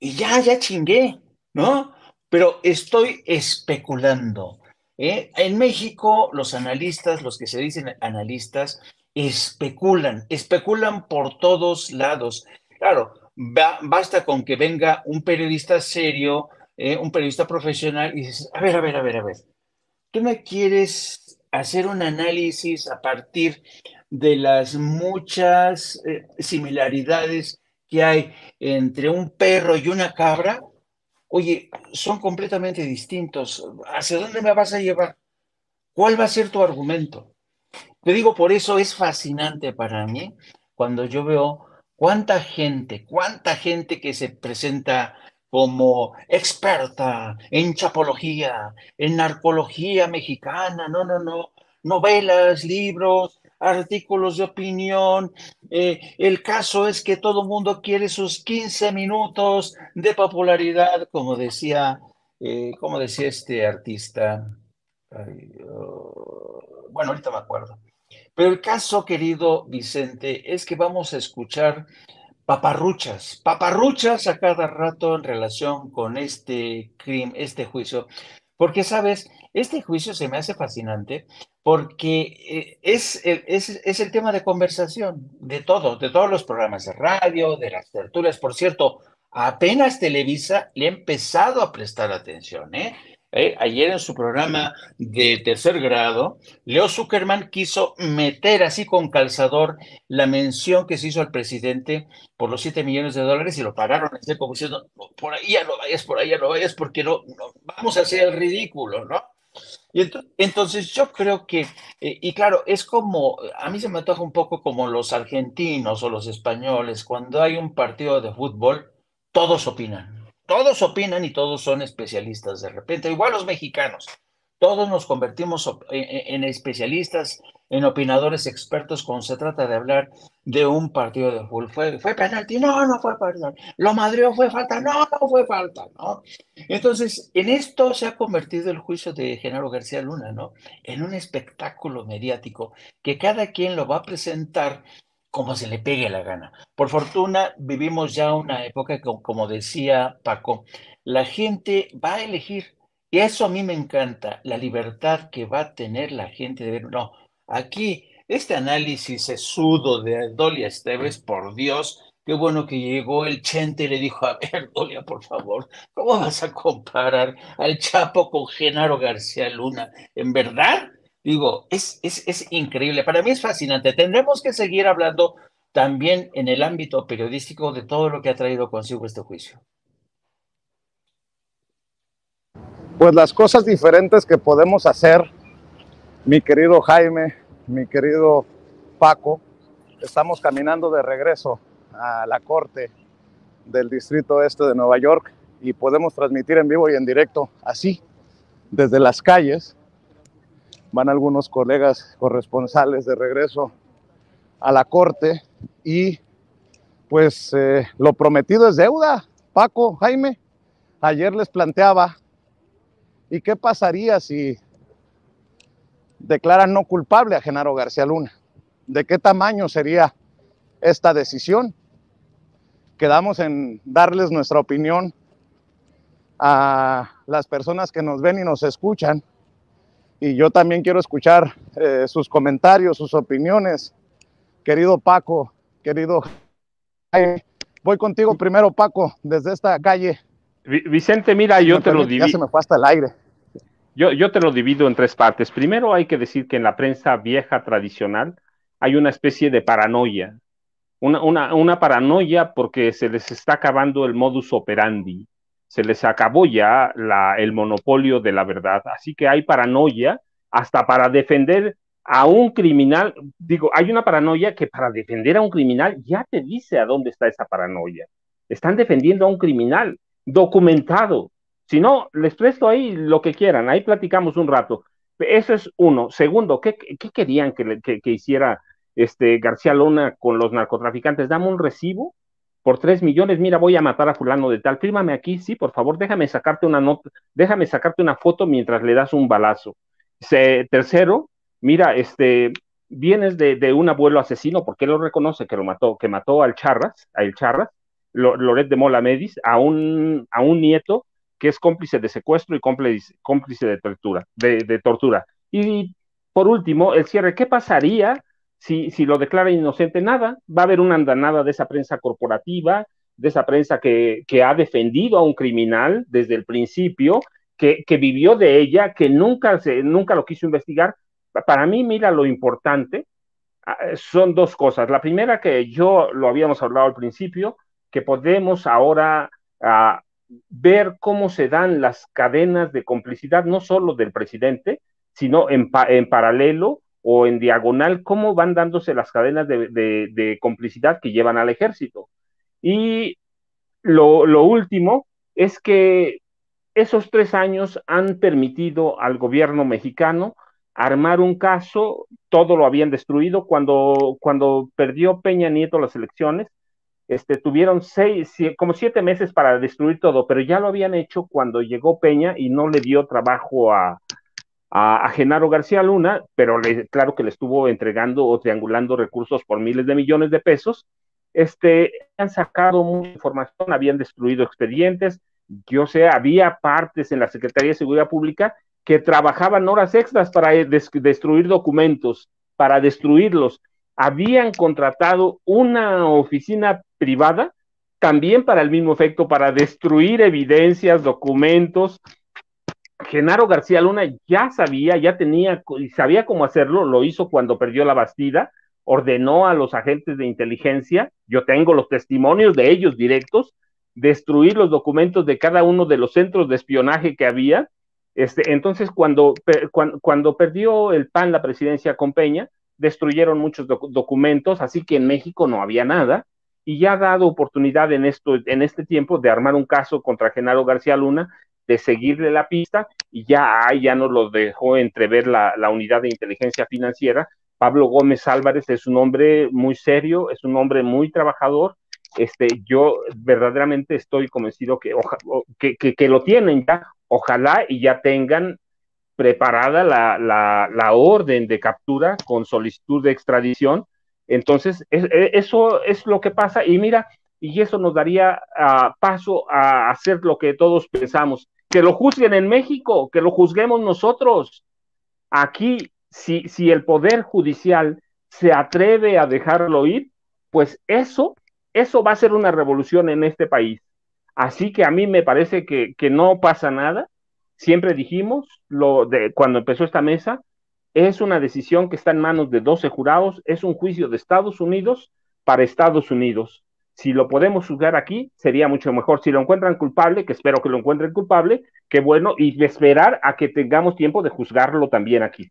Y ya chingué, ¿no? Pero estoy especulando. En México, los analistas, los que se dicen analistas, especulan por todos lados. Claro, basta con que venga un periodista serio, un periodista profesional, y dices, a ver, ¿tú me quieres hacer un análisis a partir de las muchas similaridades que hay entre un perro y una cabra? Oye, son completamente distintos. ¿Hacia dónde me vas a llevar? ¿Cuál va a ser tu argumento? Te digo, por eso es fascinante para mí cuando yo veo cuánta gente que se presenta como experta en chapología, en narcología mexicana, no, novelas, libros, artículos de opinión. El caso es que todo el mundo quiere sus 15 minutos de popularidad, como decía este artista. Ay, bueno, ahorita me acuerdo. Pero el caso, querido Vicente, es que vamos a escuchar paparruchas a cada rato en relación con este crimen, este juicio. Porque, sabes, este juicio se me hace fascinante porque es el tema de conversación de de todos los programas de radio, de las tertulias. Por cierto, apenas Televisa le ha empezado a prestar atención, ¿eh? Ayer en su programa de tercer grado, Leo Zuckerman quiso meter así con calzador la mención que se hizo al presidente por los 7 millones de dólares y lo pararon en seco diciendo, "No, por ahí ya no vayas, por ahí ya no vayas, porque no vamos a hacer el ridículo, ¿no?" Y entonces yo creo que, y claro, es como, a mí se me antoja un poco como los argentinos o los españoles, cuando hay un partido de fútbol, todos opinan y todos son especialistas de repente, igual los mexicanos, todos nos convertimos en especialistas, en opinadores expertos cuando se trata de hablar de un partido de fútbol. ¿Fue penalti? No fue penalti. ¿Lo madreó? ¿Fue falta? No fue falta, ¿no? Entonces, en esto se ha convertido el juicio de Genaro García Luna, ¿no? En un espectáculo mediático que cada quien lo va a presentar como se le pegue la gana. Por fortuna, vivimos ya una época que, como decía Paco, la gente va a elegir. Y eso a mí me encanta, la libertad que va a tener la gente de ver. No, aquí, este análisis sesudo de Dolia Esteves, por Dios, qué bueno que llegó el Chente y le dijo, a ver, Dolia, por favor, ¿cómo vas a comparar al Chapo con Genaro García Luna? ¿En verdad? Digo, es increíble. Para mí es fascinante. Tendremos que seguir hablando también en el ámbito periodístico de todo lo que ha traído consigo este juicio. Pues las cosas diferentes que podemos hacer, mi querido Jaime, mi querido Paco, estamos caminando de regreso a la corte del Distrito Este de Nueva York y podemos transmitir en vivo y en directo así, desde las calles. Van algunos colegas corresponsales de regreso a la corte y pues lo prometido es deuda, Paco, Jaime. Ayer les planteaba, ¿y qué pasaría si declaran no culpable a Genaro García Luna? ¿De qué tamaño sería esta decisión? Quedamos en darles nuestra opinión a las personas que nos ven y nos escuchan. Y yo también quiero escuchar sus comentarios, sus opiniones. Querido Paco, querido Jaime, voy contigo primero, Paco, desde esta calle. Vicente, mira, yo te lo divido. Ya se me fue hasta el aire. Yo te lo divido en tres partes. Primero hay que decir que en la prensa vieja tradicional hay una especie de paranoia, una paranoia porque se les está acabando el modus operandi, se les acabó ya el monopolio de la verdad, así que hay paranoia hasta para defender a un criminal. Digo, hay una paranoia que para defender a un criminal ya te dice a dónde está esa paranoia. Están defendiendo a un criminal documentado. Si no, les presto ahí lo que quieran, ahí platicamos un rato. Eso es uno. Segundo, ¿qué querían que hiciera García Luna con los narcotraficantes? Dame un recibo por 3 millones, mira, voy a matar a fulano de tal, fírmame aquí, sí, por favor, déjame sacarte una nota, déjame sacarte una foto mientras le das un balazo. Tercero, mira, vienes de un abuelo asesino, porque él lo reconoce que mató al Charras, a El Charras, Loret de Mola Medis, a un nieto que es cómplice de secuestro y cómplice de tortura. Y por último, el cierre, ¿qué pasaría si lo declara inocente? Nada, va a haber una andanada de esa prensa corporativa, de esa prensa que ha defendido a un criminal desde el principio, que vivió de ella, que nunca lo quiso investigar. Para mí, mira, lo importante son dos cosas. La primera, que yo lo habíamos hablado al principio, que podemos ahora ver cómo se dan las cadenas de complicidad, no solo del presidente, sino en paralelo o en diagonal, cómo van dándose las cadenas de complicidad que llevan al ejército. Y lo último es que esos 3 años han permitido al gobierno mexicano armar un caso. Todo lo habían destruido. Cuando perdió Peña Nieto las elecciones, tuvieron como 7 meses para destruir todo, pero ya lo habían hecho cuando llegó Peña y no le dio trabajo a Genaro García Luna, pero claro que le estuvo entregando o triangulando recursos por miles de millones de pesos. Han sacado mucha información, habían destruido expedientes. Yo sé, había partes en la Secretaría de Seguridad Pública que trabajaban horas extras para destruir documentos, para destruirlos. Habían contratado una oficina privada también para el mismo efecto, para destruir evidencias, documentos. Genaro García Luna ya sabía cómo hacerlo, lo hizo cuando perdió la Bastida, ordenó a los agentes de inteligencia, yo tengo los testimonios de ellos directos, destruir los documentos de cada uno de los centros de espionaje que había. Entonces, cuando perdió el PAN la presidencia con Peña, destruyeron muchos documentos, así que en México no había nada, y ya ha dado oportunidad en este tiempo de armar un caso contra Genaro García Luna, de seguirle la pista, y ya nos lo dejó entrever la unidad de inteligencia financiera. Pablo Gómez Álvarez es un hombre muy serio, es un hombre muy trabajador. Yo verdaderamente estoy convencido que lo tienen ya. Ojalá y ya tengan preparada la orden de captura con solicitud de extradición. Entonces, eso es lo que pasa, y mira, y eso nos daría paso a hacer lo que todos pensamos, que lo juzguen en México, que lo juzguemos nosotros. Aquí, si el Poder Judicial se atreve a dejarlo ir, pues eso va a ser una revolución en este país. Así que a mí me parece que no pasa nada. Siempre dijimos, cuando empezó esta mesa, es una decisión que está en manos de 12 jurados, es un juicio de Estados Unidos para Estados Unidos. Si lo podemos juzgar aquí, sería mucho mejor. Si lo encuentran culpable, que espero que lo encuentren culpable, qué bueno, y esperar a que tengamos tiempo de juzgarlo también aquí.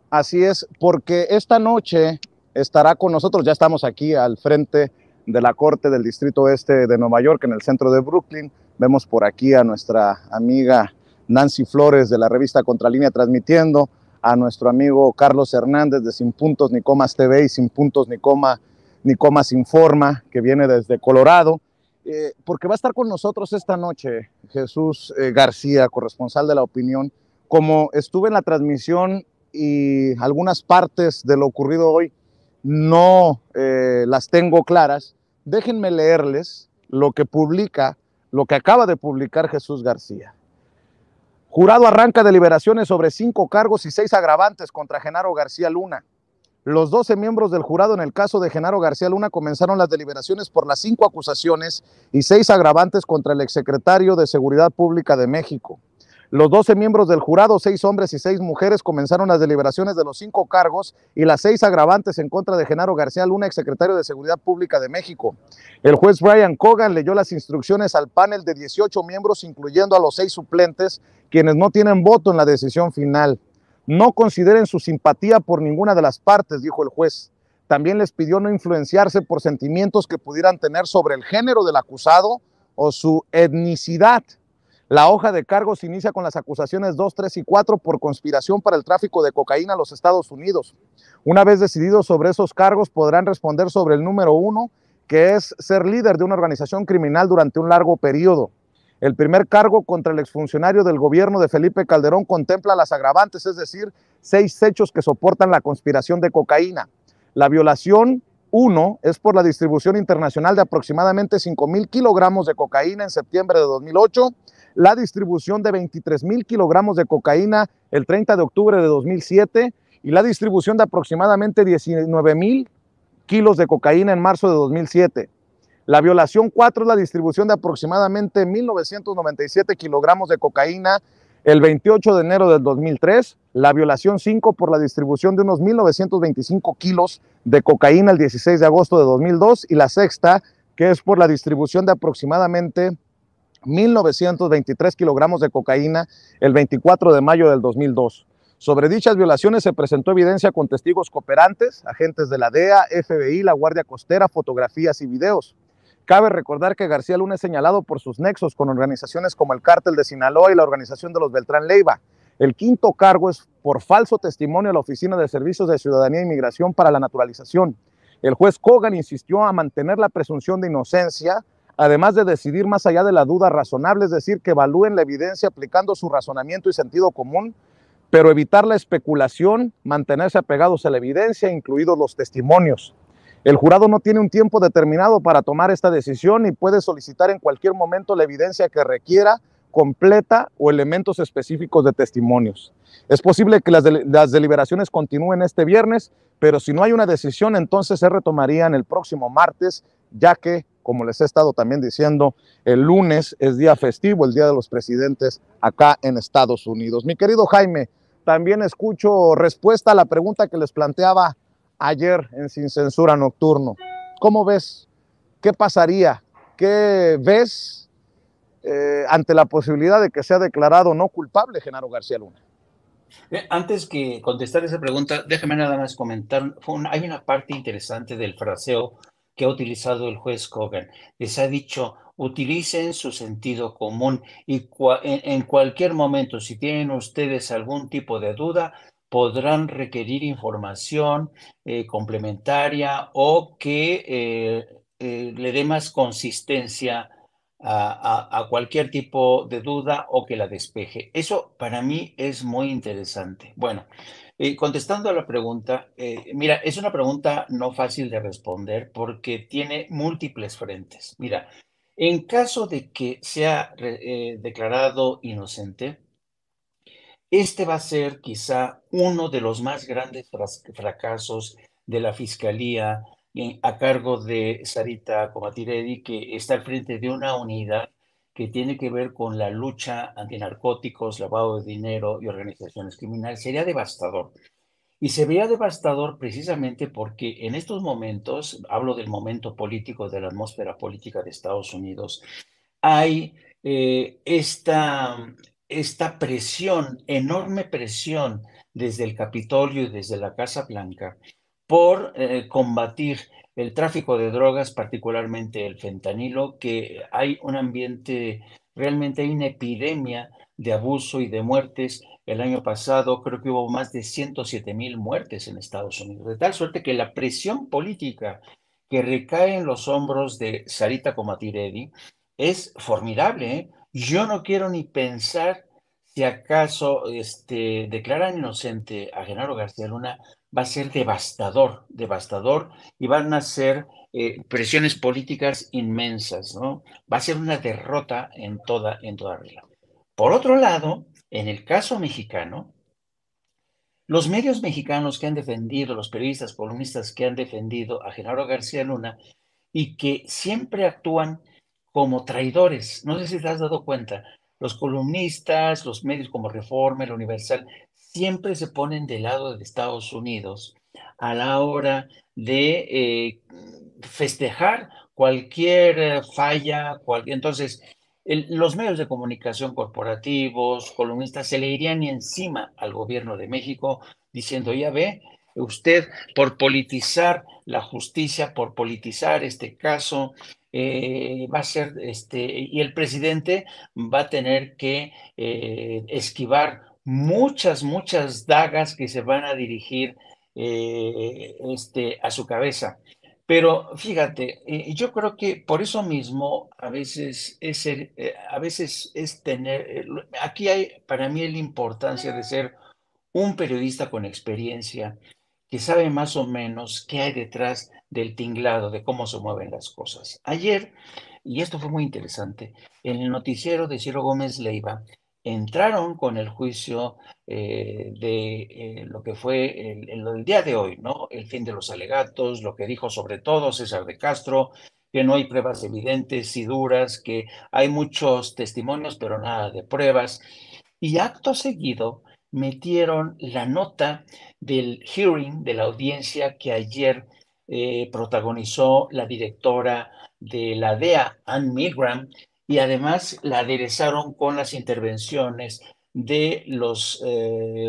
Así es, porque esta noche estará con nosotros, ya estamos aquí al frente de la Corte del Distrito Este de Nueva York, en el centro de Brooklyn. Vemos por aquí a nuestra amiga Nancy Flores de la revista Contralínea transmitiendo, a nuestro amigo Carlos Hernández de Sin Puntos ni Comas TV y Sin Puntos ni Comas Informa, que viene desde Colorado, porque va a estar con nosotros esta noche Jesús García, corresponsal de La Opinión. Como estuve en la transmisión y algunas partes de lo ocurrido hoy no las tengo claras, déjenme leerles lo que acaba de publicar Jesús García. Jurado arranca deliberaciones sobre 5 cargos y 6 agravantes contra Genaro García Luna. Los 12 miembros del jurado en el caso de Genaro García Luna comenzaron las deliberaciones por las 5 acusaciones y 6 agravantes contra el exsecretario de Seguridad Pública de México. Los 12 miembros del jurado, 6 hombres y 6 mujeres, comenzaron las deliberaciones de los 5 cargos y las 6 agravantes en contra de Genaro García Luna, exsecretario de Seguridad Pública de México. El juez Brian Cogan leyó las instrucciones al panel de 18 miembros, incluyendo a los 6 suplentes, quienes no tienen voto en la decisión final. No consideren su simpatía por ninguna de las partes, dijo el juez. También les pidió no influenciarse por sentimientos que pudieran tener sobre el género del acusado o su etnicidad. La hoja de cargos inicia con las acusaciones 2, 3 y 4 por conspiración para el tráfico de cocaína a los Estados Unidos. Una vez decididos sobre esos cargos, podrán responder sobre el número 1, que es ser líder de una organización criminal durante un largo periodo. El primer cargo contra el exfuncionario del gobierno de Felipe Calderón contempla las agravantes, es decir, 6 hechos que soportan la conspiración de cocaína. La violación 1 es por la distribución internacional de aproximadamente 5,000 kilogramos de cocaína en septiembre de 2008, la distribución de 23,000 kilogramos de cocaína el 30 de octubre de 2007 y la distribución de aproximadamente 19,000 kilos de cocaína en marzo de 2007. La violación 4 es la distribución de aproximadamente 1,997 kilogramos de cocaína el 28 de enero del 2003, la violación 5 por la distribución de unos 1,925 kilos de cocaína el 16 de agosto de 2002 y la sexta, que es por la distribución de aproximadamente 1,923 kilogramos de cocaína el 24 de mayo del 2002. Sobre dichas violaciones se presentó evidencia con testigos cooperantes, agentes de la DEA, FBI, la Guardia Costera, fotografías y videos. Cabe recordar que García Luna es señalado por sus nexos con organizaciones como el Cártel de Sinaloa y la Organización de los Beltrán Leiva. El quinto cargo es por falso testimonio a la Oficina de Servicios de Ciudadanía e Inmigración para la Naturalización. El juez Cogan insistió a mantener la presunción de inocencia, además de decidir más allá de la duda razonable, es decir, que evalúen la evidencia aplicando su razonamiento y sentido común, pero evitar la especulación, mantenerse apegados a la evidencia, incluidos los testimonios. El jurado no tiene un tiempo determinado para tomar esta decisión y puede solicitar en cualquier momento la evidencia que requiera, completa o elementos específicos de testimonios. Es posible que las deliberaciones continúen este viernes, pero si no hay una decisión, entonces se retomarían el próximo martes, ya que, como les he estado también diciendo, el lunes es día festivo, el Día de los Presidentes acá en Estados Unidos. Mi querido Jaime, también escucho respuesta a la pregunta que les planteaba ayer en Sin Censura Nocturno. ¿Cómo ves? ¿Qué pasaría? ¿Qué ves ante la posibilidad de que sea declarado no culpable Genaro García Luna? Antes que contestar esa pregunta, déjame nada más comentar. Hay una parte interesante del fraseo que ha utilizado el juez Cogan. Les ha dicho, utilicen su sentido común y en cualquier momento, si tienen ustedes algún tipo de duda, podrán requerir información complementaria o que le dé más consistencia a cualquier tipo de duda o que la despeje. Eso para mí es muy interesante. Bueno, contestando a la pregunta, mira, es una pregunta no fácil de responder porque tiene múltiples frentes. Mira, en caso de que sea declarado inocente, este va a ser quizá uno de los más grandes fracasos de la Fiscalía a cargo de Sarita Comatiredi, que está al frente de una unidad que tiene que ver con la lucha antinarcóticos, lavado de dinero y organizaciones criminales. Sería devastador. Y se vería devastador precisamente porque en estos momentos, hablo del momento político, de la atmósfera política de Estados Unidos, hay esta presión, enorme presión desde el Capitolio y desde la Casa Blanca por combatir el tráfico de drogas, particularmente el fentanilo, que hay un ambiente, realmente hay una epidemia de abuso y de muertes. El año pasado creo que hubo más de 107,000 muertes en Estados Unidos, de tal suerte que la presión política que recae en los hombros de Sarita Comatiredi es formidable, ¿eh? Yo no quiero ni pensar si acaso declaran inocente a Genaro García Luna, va a ser devastador, devastador, y van a ser presiones políticas inmensas, ¿no? Va a ser una derrota en toda regla. Por otro lado, en el caso mexicano, los medios mexicanos que han defendido, los periodistas, columnistas que han defendido a Genaro García Luna y que siempre actúan como traidores. No sé si te has dado cuenta. los columnistas, los medios como Reforma, El Universal, siempre se ponen del lado de Estados Unidos a la hora de festejar cualquier falla, entonces los medios de comunicación corporativos, columnistas, se le irían encima al gobierno de México diciendo, ya ve, usted por politizar la justicia, por politizar este caso, va a ser, y el presidente va a tener que esquivar muchas dagas que se van a dirigir a su cabeza. Pero fíjate, yo creo que por eso mismo a veces es tener, aquí hay para mí la importancia de ser un periodista con experiencia que sabe más o menos qué hay detrás del tinglado, de cómo se mueven las cosas. Ayer, y esto fue muy interesante, en el noticiero de Ciro Gómez Leiva entraron con el juicio de lo que fue el día de hoy, ¿no? El fin de los alegatos, lo que dijo sobre todo César de Castro, que no hay pruebas evidentes y duras, que hay muchos testimonios, pero nada de pruebas. Y acto seguido metieron la nota del hearing, de la audiencia que ayer protagonizó la directora de la DEA, Ann Milgram, y además la aderezaron con las intervenciones de los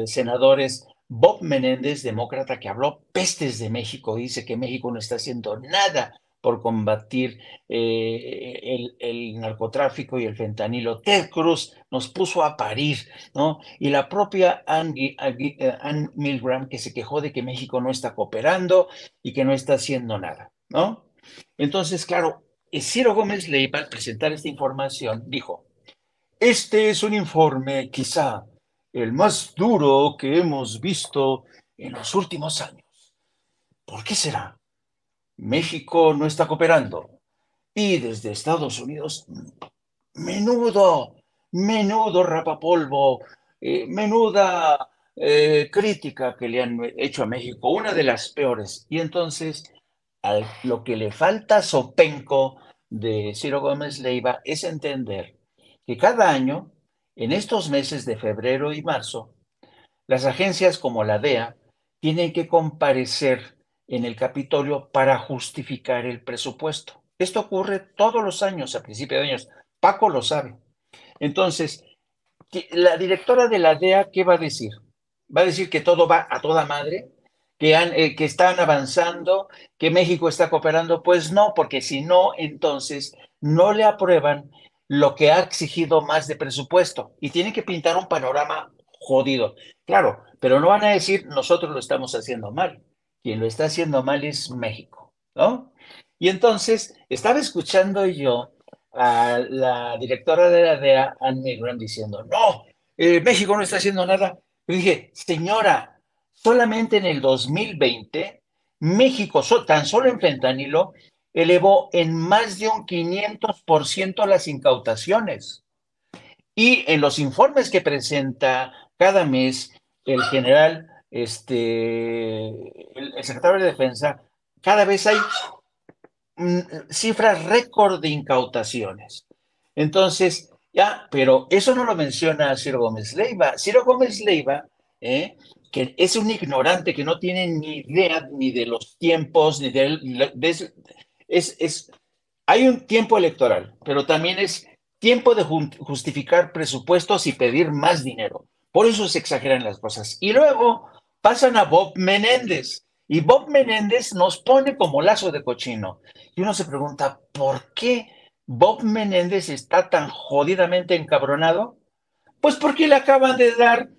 senadores Bob Menéndez, demócrata, que habló pestes de México, dice que México no está haciendo nada por combatir el narcotráfico y el fentanilo. Ted Cruz nos puso a parir, ¿no? Y la propia Ann Milgram, que se quejó de que México no está cooperando y que no está haciendo nada, ¿no? Entonces, claro, Ciro Gómez Leiva, al presentar esta información, dijo, este es un informe quizá el más duro que hemos visto en los últimos años. ¿Por qué será? México no está cooperando. Y desde Estados Unidos, menudo rapapolvo, menuda crítica que le han hecho a México, una de las peores. Y entonces, lo que le falta a Sopenco de Ciro Gómez Leiva es entender que cada año, en estos meses de febrero y marzo, las agencias como la DEA tienen que comparecer en el Capitolio para justificar el presupuesto. Esto ocurre todos los años, a principio de años. Paco lo sabe. Entonces, la directora de la DEA, ¿qué va a decir? ¿Va a decir que todo va a toda madre? ¿Que están avanzando? ¿Que México está cooperando? Pues no, porque si no, entonces no le aprueban lo que ha exigido más de presupuesto y tienen que pintar un panorama jodido. Claro, pero no van a decir nosotros lo estamos haciendo mal. Quien lo está haciendo mal es México, ¿no? Y entonces estaba escuchando yo a la directora de la DEA, Ann Milgram, diciendo, no, México no está haciendo nada. Yo dije, señora, solamente en el 2020, México, tan solo en fentanilo, elevó en más de un 500% las incautaciones. Y en los informes que presenta cada mes el general, el secretario de Defensa, cada vez hay cifras récord de incautaciones. Entonces, ya, pero eso no lo menciona Ciro Gómez Leiva. Ciro Gómez Leiva, que es un ignorante que no tiene ni idea ni de los tiempos, ni hay un tiempo electoral, pero también es tiempo de justificar presupuestos y pedir más dinero. Por eso se exageran las cosas. Y luego pasan a Bob Menéndez. Y Bob Menéndez nos pone como lazo de cochino. Y uno se pregunta, ¿por qué Bob Menéndez está tan jodidamente encabronado? Pues porque le acaban de dar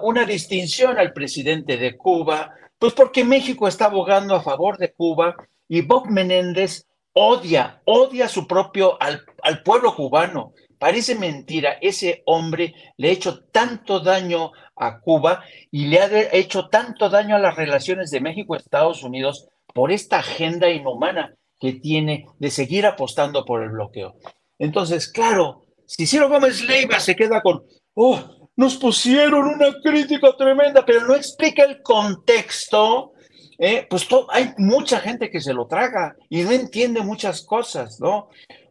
una distinción al presidente de Cuba, pues porque México está abogando a favor de Cuba y Bob Menéndez odia al pueblo cubano. Parece mentira, ese hombre le ha hecho tanto daño a Cuba y le ha hecho tanto daño a las relaciones de México y Estados Unidos por esta agenda inhumana que tiene de seguir apostando por el bloqueo. Entonces, claro, si Ciro Gómez Leiva se queda con, nos pusieron una crítica tremenda, pero no explica el contexto, pues hay mucha gente que se lo traga y no entiende muchas cosas, ¿no?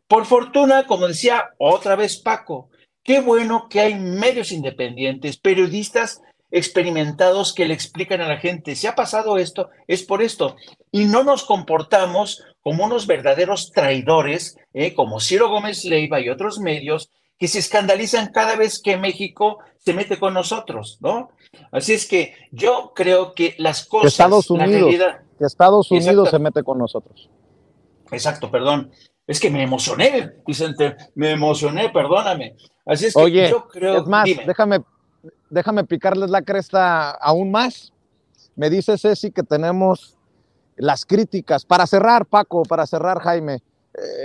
Por fortuna, como decía otra vez Paco, Qué bueno que hay medios independientes, periodistas experimentados que le explican a la gente, si ha pasado esto, es por esto. Y no nos comportamos como unos verdaderos traidores, como Ciro Gómez Leiva y otros medios, que se escandalizan cada vez que México se mete con nosotros, ¿no? Así es que yo creo que las cosas, Estados la Unidos, realidad... que Estados Unidos se Exacto, mete con nosotros. exacto, perdón. Es que me emocioné, Vicente, me emocioné, perdóname. Así es que Oye, yo es creo, más, dime. déjame picarles la cresta aún más. Me dice Ceci que tenemos las críticas, para cerrar, Paco, para cerrar, Jaime,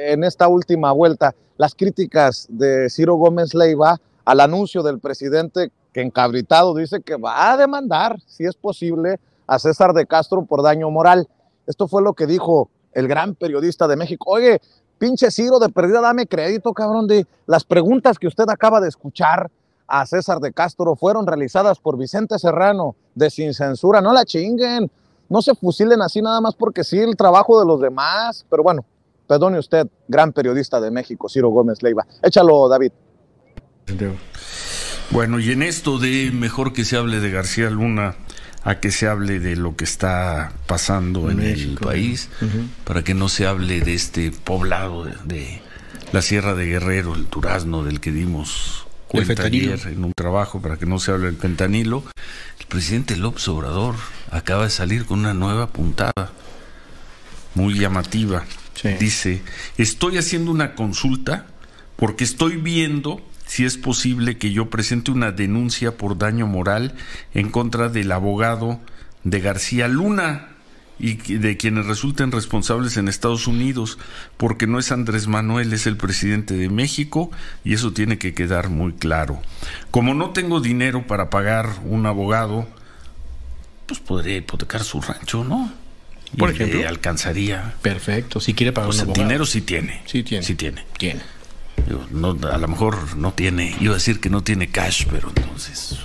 en esta última vuelta, las críticas de Ciro Gómez Leiva al anuncio del presidente que encabritado dice que va a demandar, si es posible, a César de Castro por daño moral. Esto fue lo que dijo el gran periodista de México. Oye, pinche Ciro, de perdida, dame crédito, cabrón, de las preguntas que usted acaba de escuchar a César de Castro fueron realizadas por Vicente Serrano, de Sin Censura. No la chinguen, no se fusilen así nada más porque sí el trabajo de los demás. Pero bueno, perdone usted, gran periodista de México, Ciro Gómez Leiva. Échalo, David. Bueno, y en esto de mejor que se hable de García Luna a que se hable de lo que está pasando en el país, para que no se hable de este poblado de la Sierra de Guerrero, el durazno del que dimos cuenta ayer en un trabajo, para que no se hable del fentanilo. El presidente López Obrador acaba de salir con una nueva puntada muy llamativa. Sí. Dice: estoy haciendo una consulta porque estoy viendo si es posible que yo presente una denuncia por daño moral en contra del abogado de García Luna y de quienes resulten responsables en Estados Unidos, porque no es Andrés Manuel, es el presidente de México, y eso tiene que quedar muy claro. Como no tengo dinero para pagar un abogado, pues podría hipotecar su rancho, ¿no? Por ejemplo, le alcanzaría. Perfecto, si quiere pagar pues un abogado. Dinero sí tiene. Sí tiene. Sí tiene. Tiene. No, a lo mejor no tiene, iba a decir que no tiene cash, pero entonces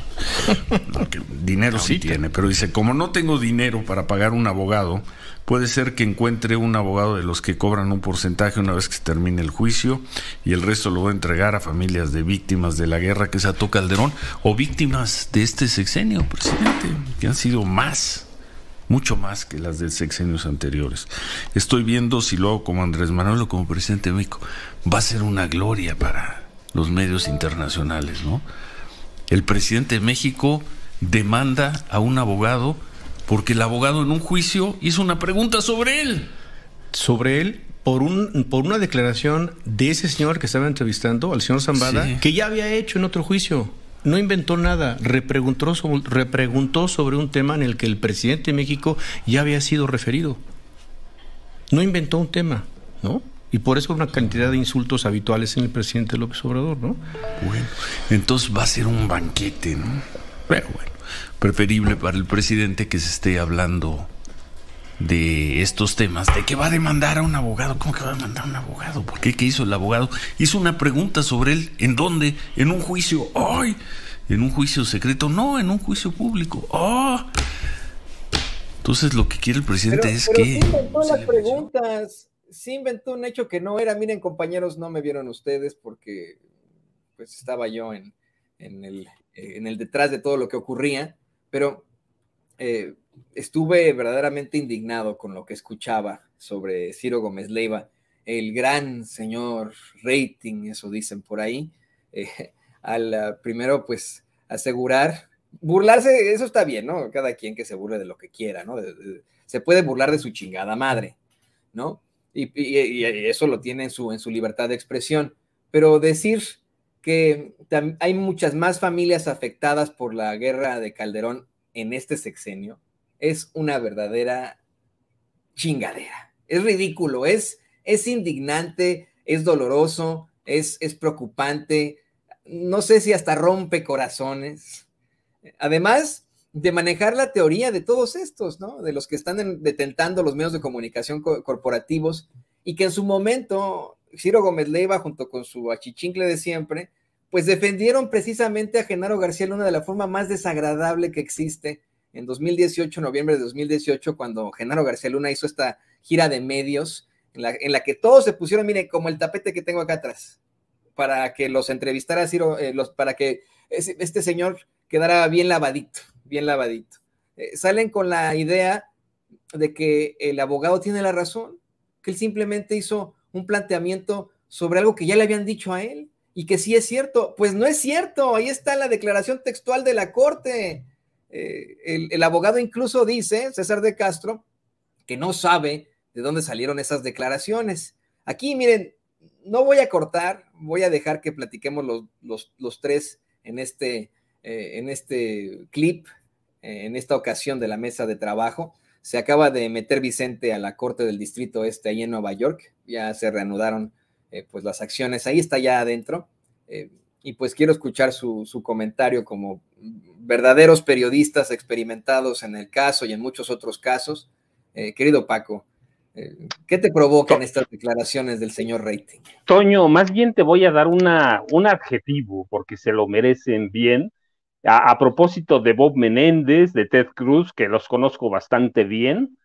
no, que dinero sí tiene, pero dice, como no tengo dinero para pagar un abogado, puede ser que encuentre un abogado de los que cobran un porcentaje una vez que se termine el juicio y el resto lo voy a entregar a familias de víctimas de la guerra que desató Calderón o víctimas de este sexenio, presidente, que han sido mucho más que las de sexenios anteriores. Estoy viendo si lo hago como Andrés Manuel o como presidente de México. Va a ser una gloria para los medios internacionales, ¿no? El presidente de México demanda a un abogado porque el abogado en un juicio hizo una pregunta sobre él. Sobre él, por una declaración de ese señor que estaba entrevistando, al señor Zambada, sí, que ya había hecho en otro juicio. No inventó nada, repreguntó sobre un tema en el que el presidente de México ya había sido referido. No inventó un tema, ¿no? Y por eso una cantidad de insultos habituales en el presidente López Obrador, ¿no? Bueno, entonces va a ser un banquete, ¿no? Pero bueno, preferible para el presidente que se esté hablando de estos temas, de que va a demandar a un abogado. ¿Cómo que va a demandar a un abogado? ¿Por qué? ¿Qué hizo el abogado? Hizo una pregunta sobre él. ¿En dónde? En un juicio. ¡Ay! ¿En un juicio secreto? No, en un juicio público. ¡Oh! Entonces lo que quiere el presidente es que... Sí inventó las preguntas, sí inventó un hecho que no era. Miren, compañeros, no me vieron ustedes porque pues estaba yo en el detrás de todo lo que ocurría, pero... estuve verdaderamente indignado con lo que escuchaba sobre Ciro Gómez Leiva, el gran señor rating, eso dicen por ahí, primero pues asegurar, burlarse, eso está bien, ¿no? Cada quien que se burle de lo que quiera, ¿no? Se puede burlar de su chingada madre, ¿no? Y eso lo tiene en su libertad de expresión, pero decir que hay muchas más familias afectadas por la guerra de Calderón en este sexenio, es una verdadera chingadera. Es ridículo, es indignante, es doloroso, es preocupante, no sé si hasta rompe corazones. Además de manejar la teoría de todos estos, ¿no? De los que están detentando los medios de comunicación corporativos y que en su momento Ciro Gómez Leiva, junto con su achichincle de siempre, pues defendieron precisamente a Genaro García Luna de la forma más desagradable que existe. En 2018, noviembre de 2018, cuando Genaro García Luna hizo esta gira de medios, en la que todos se pusieron, miren, como el tapete que tengo acá atrás, para que los entrevistara Ciro, para que este señor quedara bien lavadito, bien lavadito. Salen con la idea de que el abogado tiene la razón, que él simplemente hizo un planteamiento sobre algo que ya le habían dicho a él, y que sí es cierto. Pues no es cierto, ahí está la declaración textual de la Corte. El abogado incluso dice, César de Castro, que no sabe de dónde salieron esas declaraciones. Aquí, miren, no voy a cortar, voy a dejar que platiquemos los tres en este clip, en esta ocasión de la mesa de trabajo. Se acaba de meter Vicente a la Corte del Distrito Este, ahí en Nueva York, ya se reanudaron pues las acciones, ahí está ya adentro, y pues quiero escuchar su comentario como verdaderos periodistas experimentados en el caso y en muchos otros casos. Querido Paco, ¿qué te provocan estas declaraciones del señor Rating? Toño, más bien te voy a dar un adjetivo, porque se lo merecen bien. A propósito de Bob Menéndez, de Ted Cruz, que los conozco bastante bien,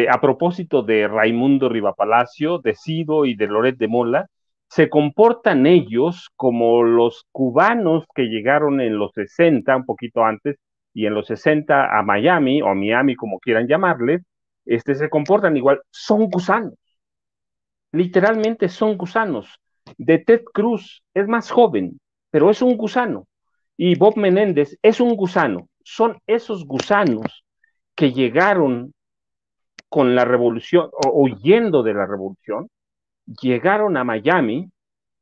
a propósito de Raimundo Rivapalacio, de Ciro y de Loret de Mola, se comportan ellos como los cubanos que llegaron en los 60, un poquito antes, y en los 60 a Miami, o a Miami, como quieran llamarle, se comportan igual, son gusanos, literalmente son gusanos. De Ted Cruz es más joven, pero es un gusano. Y Bob Menéndez es un gusano. Son esos gusanos que llegaron con la revolución, o huyendo de la revolución, llegaron a Miami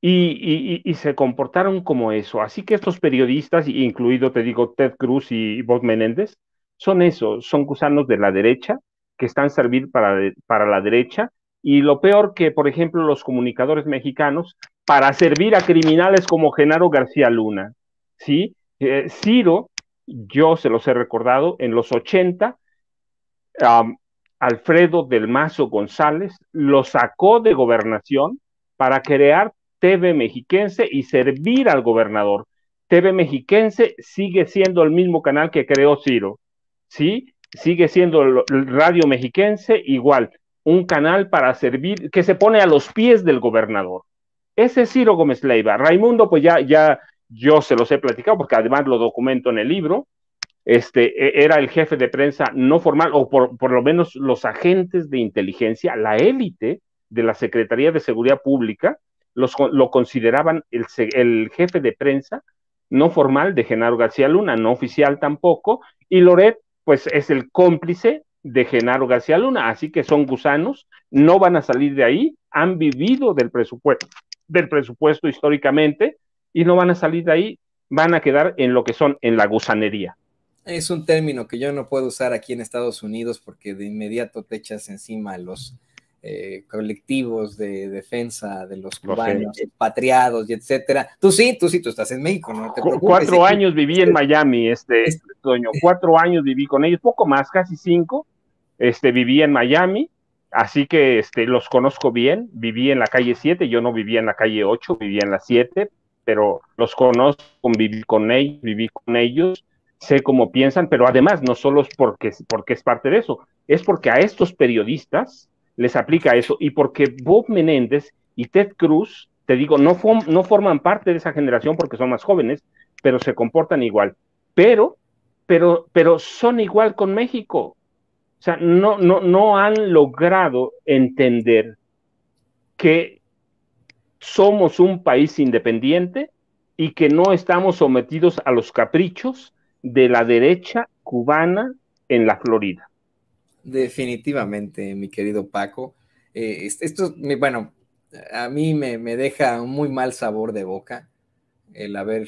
y se comportaron como eso. Así que estos periodistas, incluido, te digo, Ted Cruz y Bob Menéndez, son esos, son gusanos de la derecha que están servir para la derecha. Y lo peor que, por ejemplo, los comunicadores mexicanos, para servir a criminales como Genaro García Luna, ¿sí? Ciro, yo se los he recordado, en los 80, Alfredo del Mazo González lo sacó de gobernación para crear TV Mexiquense y servir al gobernador. TV Mexiquense sigue siendo el mismo canal que creó Ciro, ¿sí? Sigue siendo el Radio Mexiquense igual, un canal para servir, que se pone a los pies del gobernador. Ese es Ciro Gómez Leiva. Raimundo, pues ya yo se los he platicado, porque además lo documento en el libro. Era el jefe de prensa no formal, o por lo menos los agentes de inteligencia, la élite de la Secretaría de Seguridad Pública, lo consideraban el jefe de prensa no formal de Genaro García Luna, no oficial tampoco, y Loret, pues es el cómplice de Genaro García Luna, así que son gusanos, no van a salir de ahí, han vivido del presupuesto históricamente, y no van a salir de ahí, van a quedar en lo que son, en la gusanería. Es un término que yo no puedo usar aquí en Estados Unidos porque de inmediato te echas encima a los colectivos de defensa de los cubanos, expatriados y etcétera. Tú estás en México, no te preocupes. 4 años viví en Miami, Toño, 4 años viví con ellos, poco más, casi 5, viví en Miami, así que los conozco bien. Viví en la calle 7, yo no vivía en la calle 8, vivía en la 7, pero los conozco, viví con ellos, sé cómo piensan, pero además no solo es porque es parte de eso, es porque a estos periodistas les aplica eso, y porque Bob Menéndez y Ted Cruz, te digo, no forman parte de esa generación porque son más jóvenes, pero se comportan igual, pero son igual con México. O sea, no han logrado entender que somos un país independiente y que no estamos sometidos a los caprichos de la derecha cubana en la Florida. Definitivamente, mi querido Paco. Esto, bueno, a mí me deja un muy mal sabor de boca el haber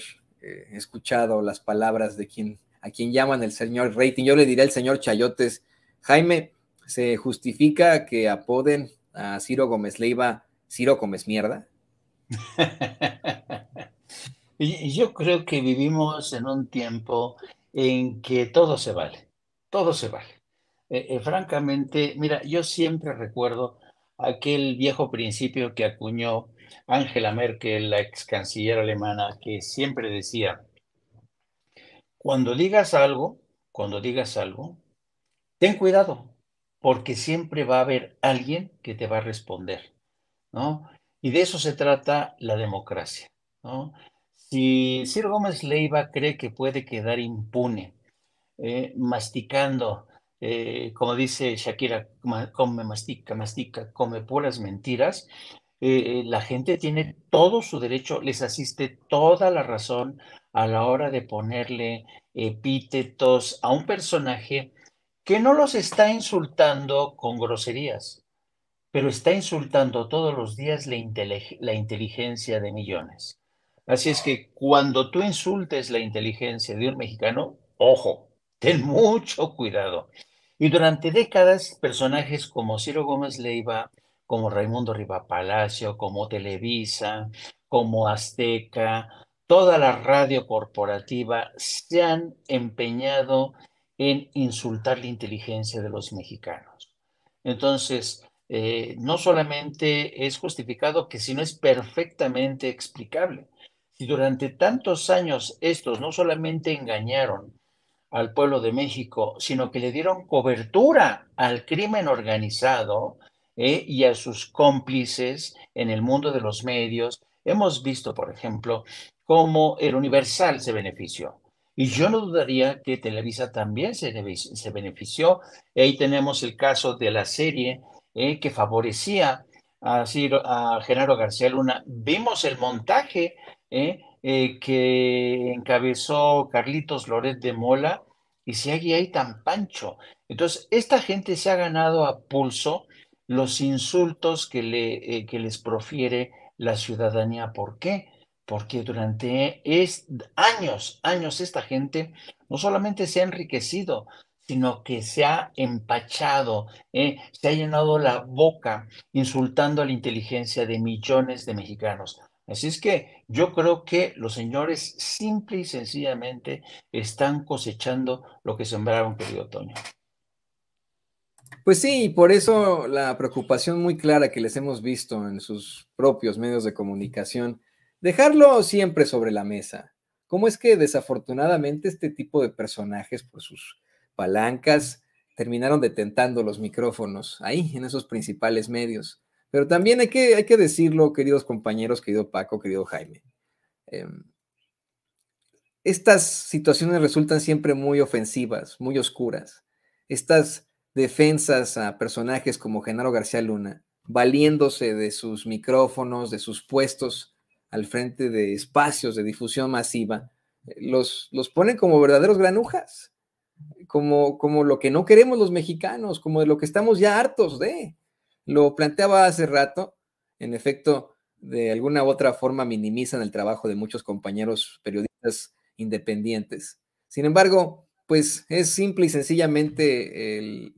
escuchado las palabras de a quien llaman el señor Rating. Yo le diré al señor Chayotes, Jaime, ¿se justifica que apoden a Ciro Gómez Leiva Ciro Gómez Mierda? Yo creo que vivimos en un tiempo en que todo se vale, todo se vale. Francamente, mira, yo siempre recuerdo aquel viejo principio que acuñó Angela Merkel, la ex canciller alemana, que siempre decía, cuando digas algo, ten cuidado, porque siempre va a haber alguien que te va a responder, ¿no? Y de eso se trata la democracia, ¿no? Si Ciro Gómez Leiva cree que puede quedar impune, masticando, como dice Shakira, come, mastica, mastica, come puras mentiras, la gente tiene todo su derecho, les asiste toda la razón a la hora de ponerle epítetos a un personaje que no los está insultando con groserías, pero está insultando todos los días la inteligencia de millones. Así es que cuando tú insultes la inteligencia de un mexicano, ojo, ten mucho cuidado. Y durante décadas, personajes como Ciro Gómez Leiva, como Raimundo Riva Palacio, como Televisa, como Azteca, toda la radio corporativa se han empeñado en insultar la inteligencia de los mexicanos. Entonces, no solamente es justificado, que sino es perfectamente explicable. Si durante tantos años estos no solamente engañaron al pueblo de México, sino que le dieron cobertura al crimen organizado, y a sus cómplices en el mundo de los medios, hemos visto, por ejemplo, cómo el Universal se benefició. Y yo no dudaría que Televisa también se benefició. Ahí tenemos el caso de la serie que favorecía a Genaro García Luna. Vimos el montaje que encabezó Carlitos Loret de Mola y Siagui ahí tan pancho. Entonces, esta gente se ha ganado a pulso los insultos que les profiere la ciudadanía. ¿Por qué? Porque durante años, esta gente no solamente se ha enriquecido, sino que se ha empachado, se ha llenado la boca insultando a la inteligencia de millones de mexicanos. Así es que yo creo que los señores simple y sencillamente están cosechando lo que sembraron, querido Toño. Pues sí, por eso la preocupación muy clara que les hemos visto en sus propios medios de comunicación, dejarlo siempre sobre la mesa. ¿Cómo es que desafortunadamente este tipo de personajes, por sus palancas, terminaron detentando los micrófonos ahí, en esos principales medios? Pero también hay que decirlo, queridos compañeros, querido Paco, querido Jaime. Estas situaciones resultan siempre muy ofensivas, muy oscuras. Estas defensas a personajes como Genaro García Luna, valiéndose de sus micrófonos, de sus puestos al frente de espacios de difusión masiva, los ponen como verdaderos granujas, como lo que no queremos los mexicanos, como de lo que estamos ya hartos de. Lo planteaba hace rato, en efecto, de alguna u otra forma minimizan el trabajo de muchos compañeros periodistas independientes. Sin embargo, pues es simple y sencillamente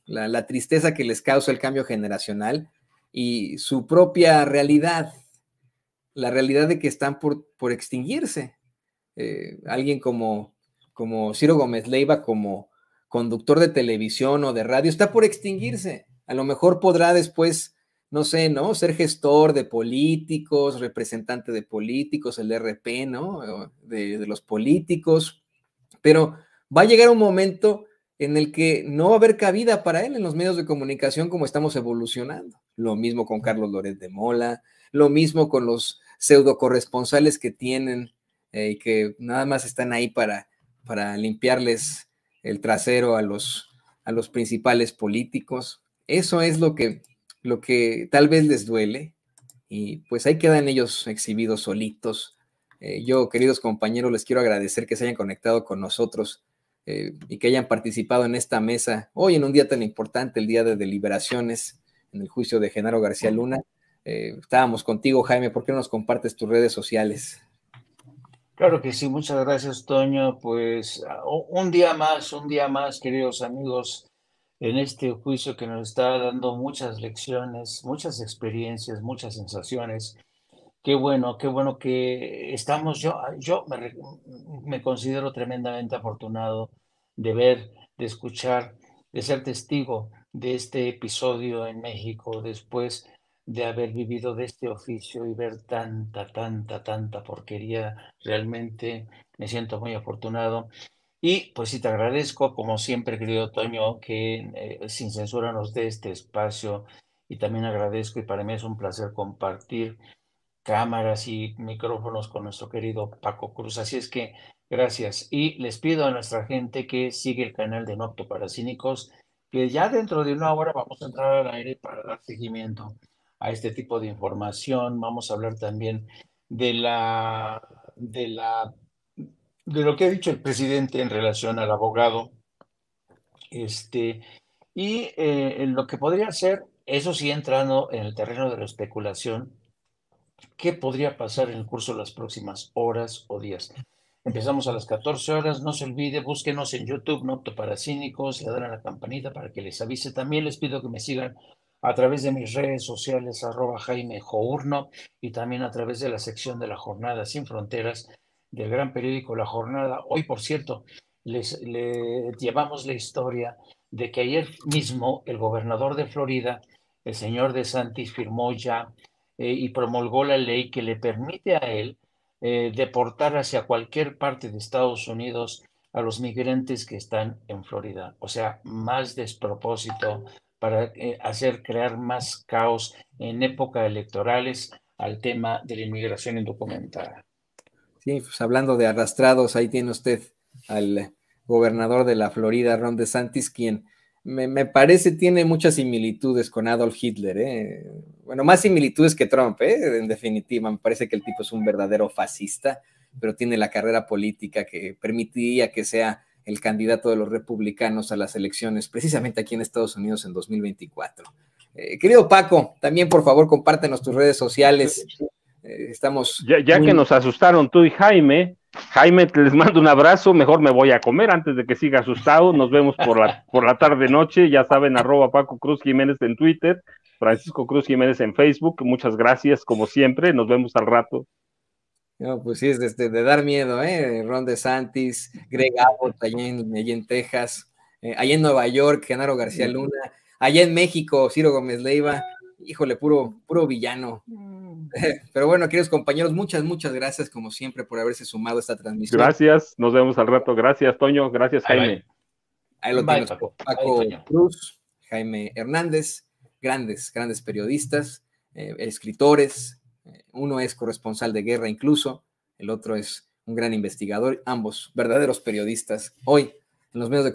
la tristeza que les causa el cambio generacional y su propia realidad, la realidad de que están por extinguirse. Alguien como Ciro Gómez Leiva, como conductor de televisión o de radio, está por extinguirse. A lo mejor podrá después, no sé, ¿no? Ser gestor de políticos, representante de políticos, el RP, ¿no? De los políticos, pero va a llegar un momento en el que no va a haber cabida para él en los medios de comunicación como estamos evolucionando. Lo mismo con Carlos Loret de Mola, lo mismo con los pseudo corresponsales que tienen y que nada más están ahí para limpiarles el trasero a los principales políticos. Eso es lo que tal vez les duele y pues ahí quedan ellos exhibidos solitos. Yo, queridos compañeros, les quiero agradecer que se hayan conectado con nosotros y que hayan participado en esta mesa hoy en un día tan importante, el día de deliberaciones en el juicio de Genaro García Luna. Estábamos contigo, Jaime, ¿por qué no nos compartes tus redes sociales? Claro que sí, muchas gracias, Toño. Pues un día más, queridos amigos, en este juicio que nos está dando muchas lecciones, muchas experiencias, muchas sensaciones. Qué bueno que estamos. Yo me considero tremendamente afortunado de ver, de escuchar, de ser testigo de este episodio en México después de haber vivido de este oficio y ver tanta porquería. Realmente me siento muy afortunado. Y pues sí, te agradezco, como siempre, querido Toño, que sin censura nos dé este espacio y también agradezco, y para mí es un placer compartir cámaras y micrófonos con nuestro querido Paco Cruz. Así es que gracias. Y les pido a nuestra gente que sigue el canal de No Apto para Cínicos, que ya dentro de una hora vamos a entrar al aire para dar seguimiento a este tipo de información. Vamos a hablar también de de lo que ha dicho el presidente en relación al abogado, en lo que podría ser, eso sí, entrando en el terreno de la especulación, qué podría pasar en el curso de las próximas horas o días. Empezamos a las 14 horas, no se olvide, búsquenos en YouTube, No Apto para Cínicos, le dan a la campanita para que les avise. También les pido que me sigan a través de mis redes sociales, @Jaime Journo, y también a través de la sección de La Jornada Sin Fronteras del gran periódico La Jornada. Hoy, por cierto, les llevamos la historia de que ayer mismo el gobernador de Florida, el señor DeSantis, firmó ya y promulgó la ley que le permite a él deportar hacia cualquier parte de Estados Unidos a los migrantes que están en Florida. O sea, más despropósito para crear más caos en época electorales al tema de la inmigración indocumentada. Sí, pues hablando de arrastrados, ahí tiene usted al gobernador de la Florida, Ron DeSantis, quien me parece tiene muchas similitudes con Adolf Hitler, ¿eh? Bueno, más similitudes que Trump, ¿eh? En definitiva, me parece que el tipo es un verdadero fascista, pero tiene la carrera política que permitiría que sea el candidato de los republicanos a las elecciones, precisamente aquí en Estados Unidos en 2024. Querido Paco, también por favor compártenos tus redes sociales. Estamos ya que nos asustaron tú y Jaime, les mando un abrazo, mejor me voy a comer antes de que siga asustado. Nos vemos por la tarde noche, ya saben, @Paco Cruz Jiménez en Twitter, Francisco Cruz Jiménez en Facebook. Muchas gracias, como siempre, nos vemos al rato. No, pues sí, es de dar miedo, ¿eh? Ron DeSantis, Greg Abbott, allá en Texas, allá en Nueva York, Genaro García Luna, allá en México, Ciro Gómez Leiva, híjole, puro villano. Pero bueno, queridos compañeros, muchas gracias, como siempre, por haberse sumado a esta transmisión. Gracias, nos vemos al rato. Gracias, Toño. Gracias, Jaime. Ahí lo tienes, Paco Cruz, Jaime Hernández, grandes periodistas, escritores. Uno es corresponsal de guerra incluso, el otro es un gran investigador, ambos verdaderos periodistas. Hoy, en los medios de